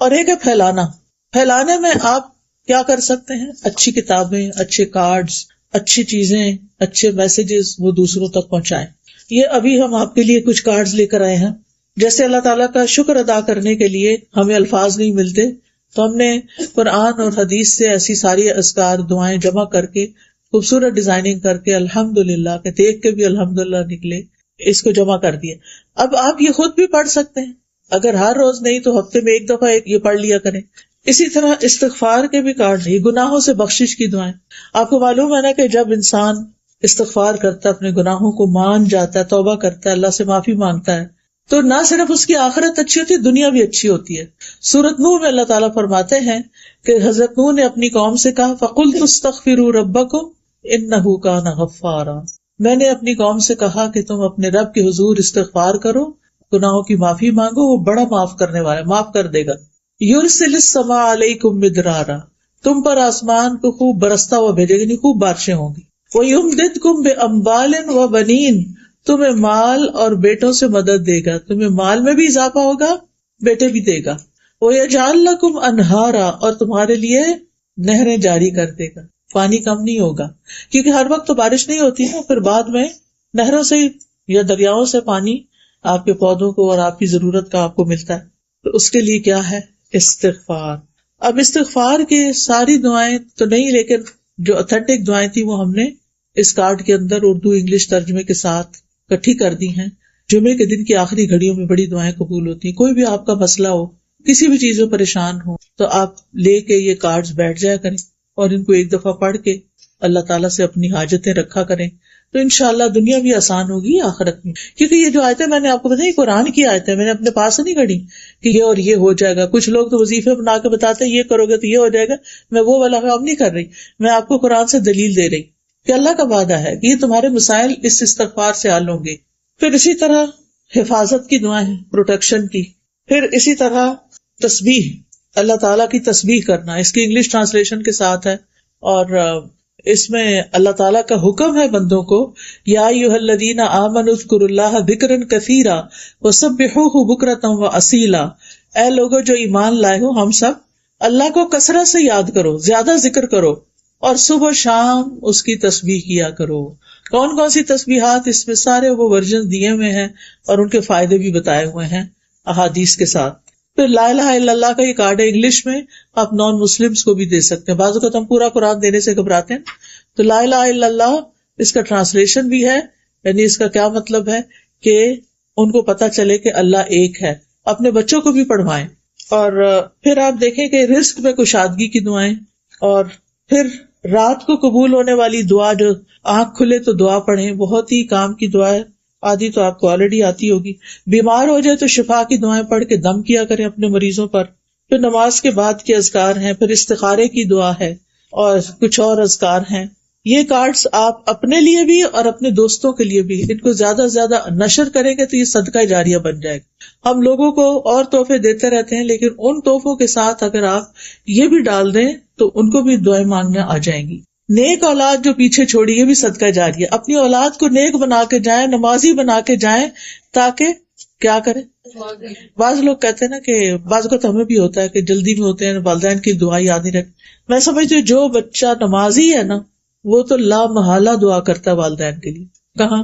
اور ایک ہے پھیلانا. پھیلانے میں آپ کیا کر سکتے ہیں, اچھی کتابیں, اچھے کارڈز, اچھی چیزیں, اچھے میسیجز وہ دوسروں تک پہنچائیں. یہ ابھی ہم آپ کے لیے کچھ کارڈز لے کر آئے ہیں. جیسے اللہ تعالیٰ کا شکر ادا کرنے کے لیے ہمیں الفاظ نہیں ملتے تو ہم نے قرآن اور حدیث سے ایسی ساری اذکار دعائیں جمع کر کے خوبصورت ڈیزائننگ کر کے الحمدللہ کہ دیکھ کے بھی الحمدللہ نکلے, اس کو جمع کر دیا. اب آپ یہ خود بھی پڑھ سکتے ہیں, اگر ہر روز نہیں تو ہفتے میں ایک دفعہ یہ پڑھ لیا کریں. اسی طرح استغفار کے بھی کارڈ, یہ گناہوں سے بخشش کی دعائیں. آپ کو معلوم ہے نا کہ جب انسان استغفار کرتا ہے, اپنے گناہوں کو مان جاتا ہے, توبہ کرتا ہے, اللہ سے معافی مانگتا ہے, تو نہ صرف اس کی آخرت اچھی ہوتی ہے, دنیا بھی اچھی ہوتی ہے. سورۃ نوح میں اللہ تعالیٰ فرماتے ہیں کہ حضرت نوح نے اپنی قوم سے کہا فَقُلْتُ اسْتَغْفِرُوا رَبَّكُمْ إِنَّهُ كَانَ غَفَّارًا, میں نے اپنی قوم سے کہا کہ تم اپنے رب کے حضور استغفار کرو, گناہوں کی معافی مانگو, وہ بڑا معاف کرنے والا ہے, معاف کر دے گا. یرسل السماء علیکم مدرارا, تم پر آسمان کو خوب برستا ہوا بھیجے گا, یعنی خوب بارشیں ہوں گی. وَيُمْدِدْكُمْ بِأَمْوَالٍ وَبَنِينَ, تمہیں مال اور بیٹوں سے مدد دے گا, تمہیں مال میں بھی اضافہ ہوگا, بیٹے بھی دے گا. وَيَجْعَلْ لَكُمْ أَنْهَارًا, اور تمہارے لیے نہریں جاری کر دے گا, پانی کم نہیں ہوگا, کیونکہ ہر وقت تو بارش نہیں ہوتی نا, پھر بعد میں نہروں سے یا دریاؤں سے پانی آپ کے پودوں کو اور آپ کی ضرورت کا آپ کو ملتا ہے. تو اس کے لیے کیا ہے, استغفار. اب استغفار کی ساری دعائیں تو نہیں, لیکن جو اتھینٹک دعائیں تھی وہ ہم نے اس کارڈ کے اندر اردو انگلش ترجمے کے ساتھ اکٹھی کر دی ہیں. جمعے کے دن کی آخری گھڑیوں میں بڑی دعائیں قبول ہوتی ہیں. کوئی بھی آپ کا مسئلہ ہو, کسی بھی چیز میں پریشان ہو, تو آپ لے کے یہ کارڈز بیٹھ جایا کریں اور ان کو ایک دفعہ پڑھ کے اللہ تعالیٰ سے اپنی حاجتیں رکھا کریں, تو انشاءاللہ دنیا بھی آسان ہوگی آخرت میں. کیونکہ یہ جو آیتیں میں نے آپ کو بتائی قرآن کی آیتیں, میں نے اپنے پاس سے نہیں گھڑی کہ یہ اور یہ ہو جائے گا. کچھ لوگ تو وظیفے بنا کے بتاتے ہیں یہ کرو گے تو یہ ہو جائے گا, میں وہ والا کام نہیں کر رہی, میں آپ کو قرآن سے دلیل دے رہی کہ اللہ کا وعدہ ہے کہ یہ تمہارے مسائل اس استغفار سے حل ہوں گے. پھر اسی طرح حفاظت کی دعائیں, پروٹیکشن کی. پھر اسی طرح تسبیح, اللہ تعالیٰ کی تسبیح کرنا, اس کی انگلش ٹرانسلیشن کے ساتھ ہے, اور اس میں اللہ تعالیٰ کا حکم ہے بندوں کو یا ایھا الذین آمنوا اذکروا اللہ ذکرا کثیرا وسبحوہ بکرۃ واصیلا, اے لوگوں جو ایمان لائے ہو, ہم سب اللہ کو کثرت سے یاد کرو، زیادہ ذکر کرو، اور صبح شام اس کی تسبیح کیا کرو. کون کون سی تسبیحات؟ اس میں سارے وہ ورژن دیے ہوئے ہیں اور ان کے فائدے بھی بتائے ہوئے ہیں احادیث کے ساتھ. پھر لا الہ الا اللہ کا یہ کارڈ ہے انگلش میں، آپ نان مسلمس کو بھی دے سکتے ہیں. بعض اوقات ہم پورا قرآن دینے سے گھبراتے ہیں، تو لا الہ الا اللہ اس کا ٹرانسلیشن بھی ہے، یعنی اس کا کیا مطلب ہے کہ ان کو پتا چلے کہ اللہ ایک ہے. اپنے بچوں کو بھی پڑھوائیں. اور پھر آپ دیکھیں کہ رزق میں کشادگی کی دعائیں، اور پھر رات کو قبول ہونے والی دعا، جو آنکھ کھلے تو دعا پڑھیں، بہت ہی کام کی دعا ہے. آدھی تو آپ کو آلریڈی آتی ہوگی. بیمار ہو جائے تو شفا کی دعائیں پڑھ کے دم کیا کریں اپنے مریضوں پر. پھر نماز کے بعد کے اذکار ہیں، پھر استخارے کی دعا ہے اور کچھ اور اذکار ہیں. یہ کارڈز آپ اپنے لیے بھی اور اپنے دوستوں کے لیے بھی ان کو زیادہ سے زیادہ نشر کریں گے تو یہ صدقہ جاریہ بن جائے گا. ہم لوگوں کو اور تحفے دیتے رہتے ہیں، لیکن ان تحفوں کے ساتھ اگر آپ یہ بھی ڈال دیں تو ان کو بھی دعائیں مانگنے آ جائیں گی. نیک اولاد جو پیچھے چھوڑی، یہ بھی صدقہ جاریہ. اپنی اولاد کو نیک بنا کے جائیں، نمازی بنا کے جائیں، تاکہ کیا کریں. بعض لوگ کہتے ہیں نا کہ بعض اوقات ہمیں بھی ہوتا ہے کہ جلدی میں ہوتے ہیں، والدین کی دعا یاد نہیں رکھتے. میں سمجھتی ہوں جو بچہ نمازی ہے نا وہ تو لا محالہ دعا کرتا ہے والدین کے لیے. کہاں؟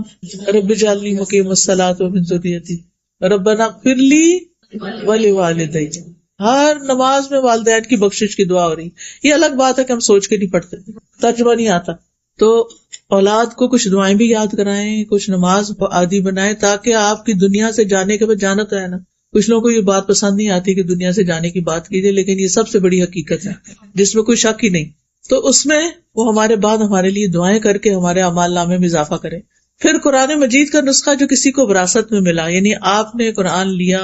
رب اجعلنی مقیم الصلاۃ ومن ذریتی ربنا اغفر لی ولوالدی. ہر نماز میں والدین کی بخشش کی دعا ہو رہی. یہ الگ بات ہے کہ ہم سوچ کے نہیں پڑھتے، ترجمہ نہیں آتا، تو اولاد کو کچھ دعائیں بھی یاد کرائیں، کچھ نماز عادی بنائیں، تاکہ آپ کی دنیا سے جانے کے بعد جانا تو ہے نا. کچھ لوگوں کو یہ بات پسند نہیں آتی کہ دنیا سے جانے کی بات کیجیے، لیکن یہ سب سے بڑی حقیقت ہے جس میں کوئی شک ہی نہیں. تو اس میں وہ ہمارے بعد ہمارے لیے دعائیں کر کے ہمارے اعمال نامے میں اضافہ کریں. پھر قرآن مجید کا نسخہ جو کسی کو وراثت میں ملا، یعنی آپ نے قرآن لیا،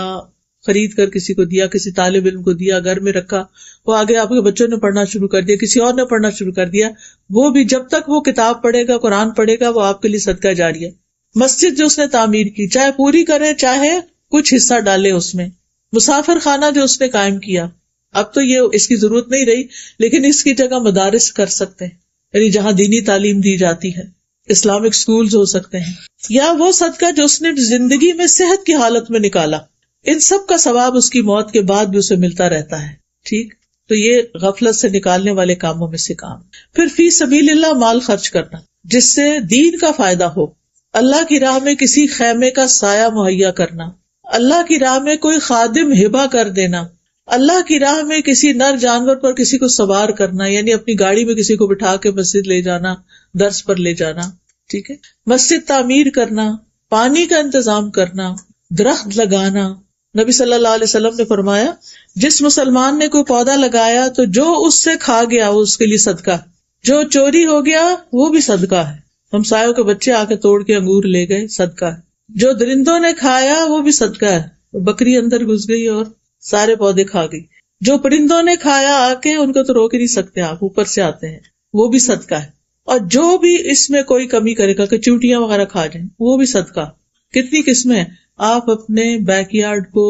خرید کر کسی کو دیا، کسی طالب علم کو دیا، گھر میں رکھا، وہ آگے آپ کے بچوں نے پڑھنا شروع کر دیا، کسی اور نے پڑھنا شروع کر دیا، وہ بھی جب تک وہ کتاب پڑھے گا، قرآن پڑھے گا، وہ آپ کے لیے صدقہ جاریہ. مسجد جو اس نے تعمیر کی، چاہے پوری کرے چاہے کچھ حصہ ڈالے اس میں. مسافر خانہ جو اس نے قائم کیا، اب تو یہ اس کی ضرورت نہیں رہی، لیکن اس کی جگہ مدارس کر سکتے ہیں، یعنی جہاں دینی تعلیم دی جاتی ہے، اسلامک سکولز ہو سکتے ہیں. یا وہ صدقہ جو اس نے زندگی میں صحت کی حالت میں نکالا، ان سب کا ثواب اس کی موت کے بعد بھی اسے ملتا رہتا ہے. ٹھیک، تو یہ غفلت سے نکالنے والے کاموں میں سے کام. پھر فی سبیل اللہ مال خرچ کرنا جس سے دین کا فائدہ ہو. اللہ کی راہ میں کسی خیمے کا سایہ مہیا کرنا، اللہ کی راہ میں کوئی خادم ہبہ کر دینا، اللہ کی راہ میں کسی نر جانور پر کسی کو سوار کرنا، یعنی اپنی گاڑی میں کسی کو بٹھا کے مسجد لے جانا، درس پر لے جانا. ٹھیک ہے، مسجد تعمیر کرنا، پانی کا انتظام کرنا، درخت لگانا. نبی صلی اللہ علیہ وسلم نے فرمایا جس مسلمان نے کوئی پودا لگایا تو جو اس سے کھا گیا وہ اس کے لیے صدقہ، جو چوری ہو گیا وہ بھی صدقہ ہے. ہمسایوں کے بچے آ کے توڑ کے انگور لے گئے، صدقہ ہے. جو درندوں نے کھایا وہ بھی صدقہ ہے، بکری اندر گھس گئی اور سارے پودے کھا گئی. جو پرندوں نے کھایا آ کے، ان کو تو روک نہیں سکتے آپ، اوپر سے آتے ہیں، وہ بھی صدقہ ہے. اور جو بھی اس میں کوئی کمی کرے گا کہ چونٹیاں وغیرہ کھا جائیں، وہ بھی صدقہ. کتنی قسمیں. آپ اپنے بیک یارڈ کو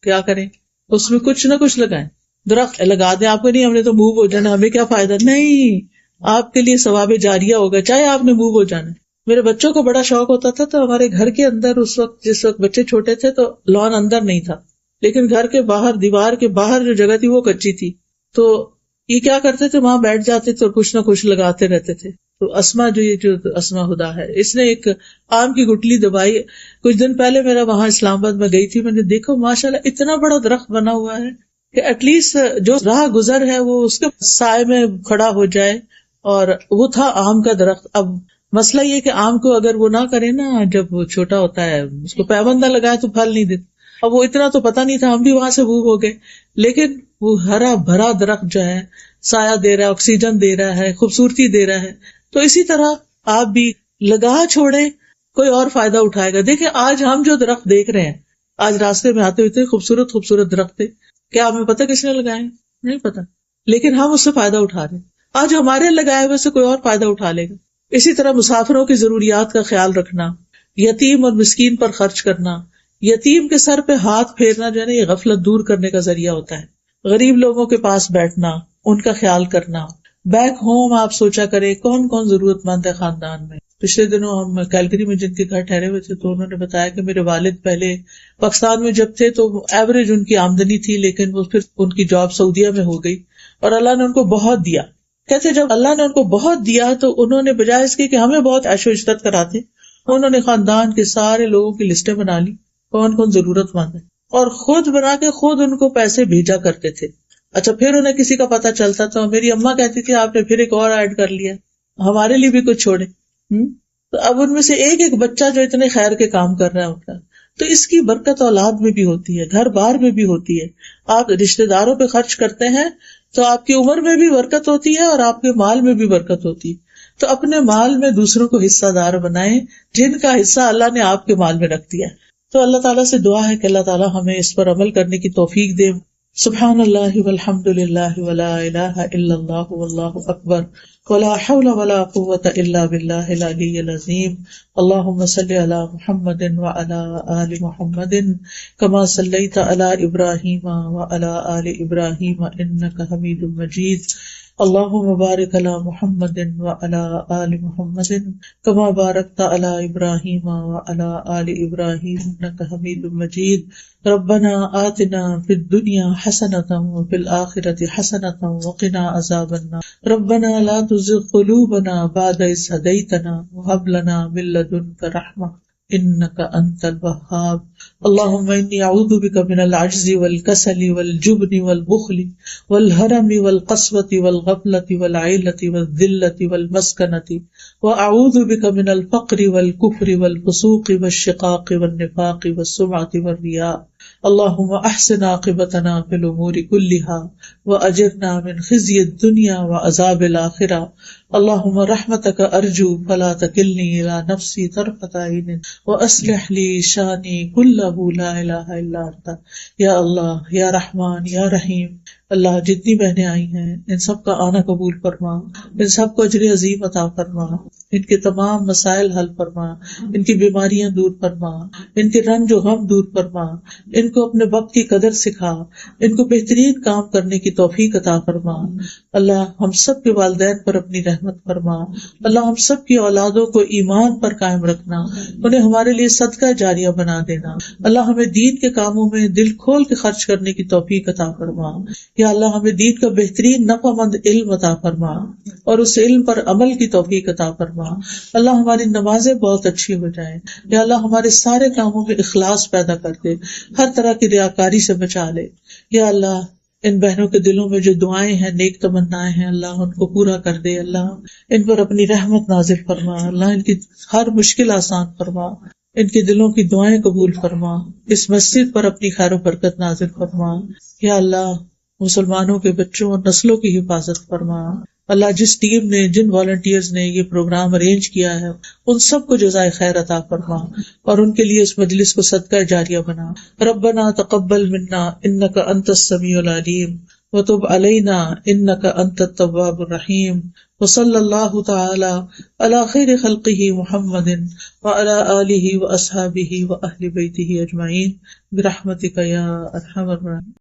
کیا کریں، اس میں کچھ نہ کچھ لگائیں، درخت لگا دیں. آپ کو نہیں ہم نے تو موو ہو جانا، ہمیں کیا فائدہ، نہیں، آپ کے لیے ثواب جاریہ ہوگا چاہے آپ نے موو ہو جانا. میرے بچوں کو بڑا شوق ہوتا تھا، تو ہمارے گھر کے اندر اس وقت، جس وقت بچے چھوٹے تھے، تو لان اندر نہیں تھا، لیکن گھر کے باہر، دیوار کے باہر جو جگہ تھی وہ کچی تھی. تو یہ کیا کرتے تھے، وہاں بیٹھ جاتے تھے اور کچھ نہ کچھ لگاتے رہتے تھے. تو اسما جو اسما ہدا ہے، اس نے ایک آم کی گٹلی دبائی. کچھ دن پہلے میرا وہاں اسلام آباد میں گئی تھی، میں نے دیکھا ماشاءاللہ اتنا بڑا درخت بنا ہوا ہے کہ ایٹ لیسٹ جو راہ گزر ہے وہ اس کے سائے میں کھڑا ہو جائے. اور وہ تھا آم کا درخت. اب مسئلہ یہ کہ آم کو اگر وہ نہ کرے نا، جب وہ چھوٹا ہوتا ہے اس کو پیوند نہ لگائے تو پھل نہیں دیتا. اب وہ اتنا تو پتا نہیں تھا، ہم بھی وہاں سے وہ ہو گئے. لیکن وہ ہرا بھرا درخت جو ہے سایہ دے رہا ہے، آکسیجن دے رہا ہے، خوبصورتی دے رہا ہے. تو اسی طرح آپ بھی لگا چھوڑیں، کوئی اور فائدہ اٹھائے گا. دیکھیں آج ہم جو درخت دیکھ رہے ہیں، آج راستے میں آتے ہوئے خوبصورت خوبصورت درخت تھے، کیا ہمیں پتا کس نے لگائے؟ نہیں پتا، لیکن ہم اس سے فائدہ اٹھا رہے ہیں. آج ہمارے لگائے ہوئے سے کوئی اور فائدہ اٹھا لے گا. اسی طرح مسافروں کی ضروریات کا خیال رکھنا، یتیم اور مسکین پر خرچ کرنا. یتیم کے سر پہ ہاتھ پھیرنا جو ہے نا، یہ غفلت دور کرنے کا ذریعہ ہوتا ہے. غریب لوگوں کے پاس بیٹھنا، ان کا خیال کرنا. بیک ہوم آپ سوچا کرے کون کون ضرورت مند ہے خاندان میں، پچھلے دنوں ہم کیلگری میں جن کے گھر ٹھہرے ہوئے تھے تو انہوں نے بتایا کہ میرے والد پہلے پاکستان میں جب تھے تو ایوریج ان کی آمدنی تھی، لیکن وہ پھر ان کی جاب سعودیہ میں ہو گئی اور اللہ نے ان کو بہت دیا. کہتے جب اللہ نے ان کو بہت دیا تو انہوں نے بجائے اس کے کہ ہمیں بہت عیش و عشرت کراتے، انہوں نے خاندان کے سارے لوگوں کی لسٹیں بنا لی کون کون ضرورت مند ہے، اور خود بنا کے خود ان کو پیسے بھیجا کرتے تھے. اچھا پھر انہیں کسی کا پتہ چلتا تو میری اماں کہتی تھی آپ نے پھر ایک اور ایڈ کر لیا، ہمارے لیے بھی کچھ چھوڑے. تو اب ان میں سے ایک ایک بچہ جو اتنے خیر کے کام کر رہا ہے ہوتا ہے، تو اس کی برکت اولاد میں بھی ہوتی ہے، گھر بار میں بھی ہوتی ہے. آپ رشتے داروں پہ خرچ کرتے ہیں تو آپ کی عمر میں بھی برکت ہوتی ہے اور آپ کے مال میں بھی برکت ہوتی ہے. تو اپنے مال میں دوسروں کو حصہ دار بنائیں جن کا حصہ اللہ نے آپ کے مال میں رکھ دیا. تو اللہ تعالیٰ سے دعا ہے کہ اللہ تعالیٰ ہمیں اس پر عمل کرنے کی توفیق دے. سبحان اللہ والحمد للہ ولا الہ الا اللہ واللہ اکبر ولا حول ولا قوة الا باللہ العلی العظیم. اللہم صلی علی محمد وعلی آل محمد کما صلیت علی ابراہیم وعلی آل ابراہیم انک حمید مجید. اللہم بارک علی محمد وعلی آل محمد کما بارکت علی ابراہیم وعلی آل ابراہیم انک حمید مجید. ربنا آتنا فی الدنیا حسنۃ وفی الآخرۃ حسنۃ وقنا عذاب النار. ربنا لا تزغ قلوبنا بعد إذ هديتنا وهب لنا من لدنك رحمة إنك أنت الوهاب. اللهم إني أعوذ بك من العجز والكسل والجبن والبخل والهرم والقسوة والغفلة والعيلة والذلة والمسكنة، وأعوذ بك من الفقر والكفر والفسوق والشقاق والنفاق والسمعة والرياء. اللهم احسن عاقبتنا في الامور كلها واجرنا من خزي الدنيا وعذاب الاخرة. اللهم رحمتك ارجو فلا تكلني الى نفسي طرفة عين واصلح لي شاني كله لا اله الا انت. یا اللہ یا رحمان یا رحیم، اللہ جتنی بہنیں آئی ہیں ان سب کا آنا قبول فرما، ان سب کو اجر عظیم عطا فرما، ان کے تمام مسائل حل فرما، ان کی بیماریاں دور فرما، ان کے رنج و غم دور فرما، ان کو اپنے وقت کی قدر سکھا، ان کو بہترین کام کرنے کی توفیق عطا فرما. اللہ ہم سب کے والدین پر اپنی رحمت فرما. اللہ ہم سب کی اولادوں کو ایمان پر قائم رکھنا، انہیں ہمارے لیے صدقہ جاریہ بنا دینا. اللہ ہمیں دین کے کاموں میں دل کھول کے خرچ کرنے کی توفیق عطا فرما. یا اللہ ہمیں دین کا بہترین نفع مند علم عطا فرما اور اس علم پر عمل کی توفیق عطا فرما. اللہ ہماری نمازیں بہت اچھی ہو جائیں. یا اللہ ہمارے سارے کاموں میں اخلاص پیدا کر دے، ہر طرح کی ریاکاری سے بچا لے. یا اللہ ان بہنوں کے دلوں میں جو دعائیں ہیں، نیک تمنائیں ہیں، اللہ ان کو پورا کر دے. اللہ ان پر اپنی رحمت نازل فرما. اللہ ان کی ہر مشکل آسان فرما، ان کے دلوں کی دعائیں قبول فرما. اس مسجد پر اپنی خیر و برکت نازل فرما. یا اللہ مسلمانوں کے بچوں اور نسلوں کی حفاظت فرما. اللہ جس ٹیم نے، جن والنٹیئرز نے یہ پروگرام ارینج کیا ہے ان سب کو جزائے خیر عطا فرما اور ان کے لیے اس مجلس کو صدقہ جاریہ بنا. ربنا تقبل منا انک انت السمیع العلیم وتب علینا انک انت التواب الرحیم. وصلی اللہ تعالی علی خیر خلقہ محمد وعلی آلہ واصحابہ واہل بیتہ اجمعین برحمتک یا ارحم الراحمین.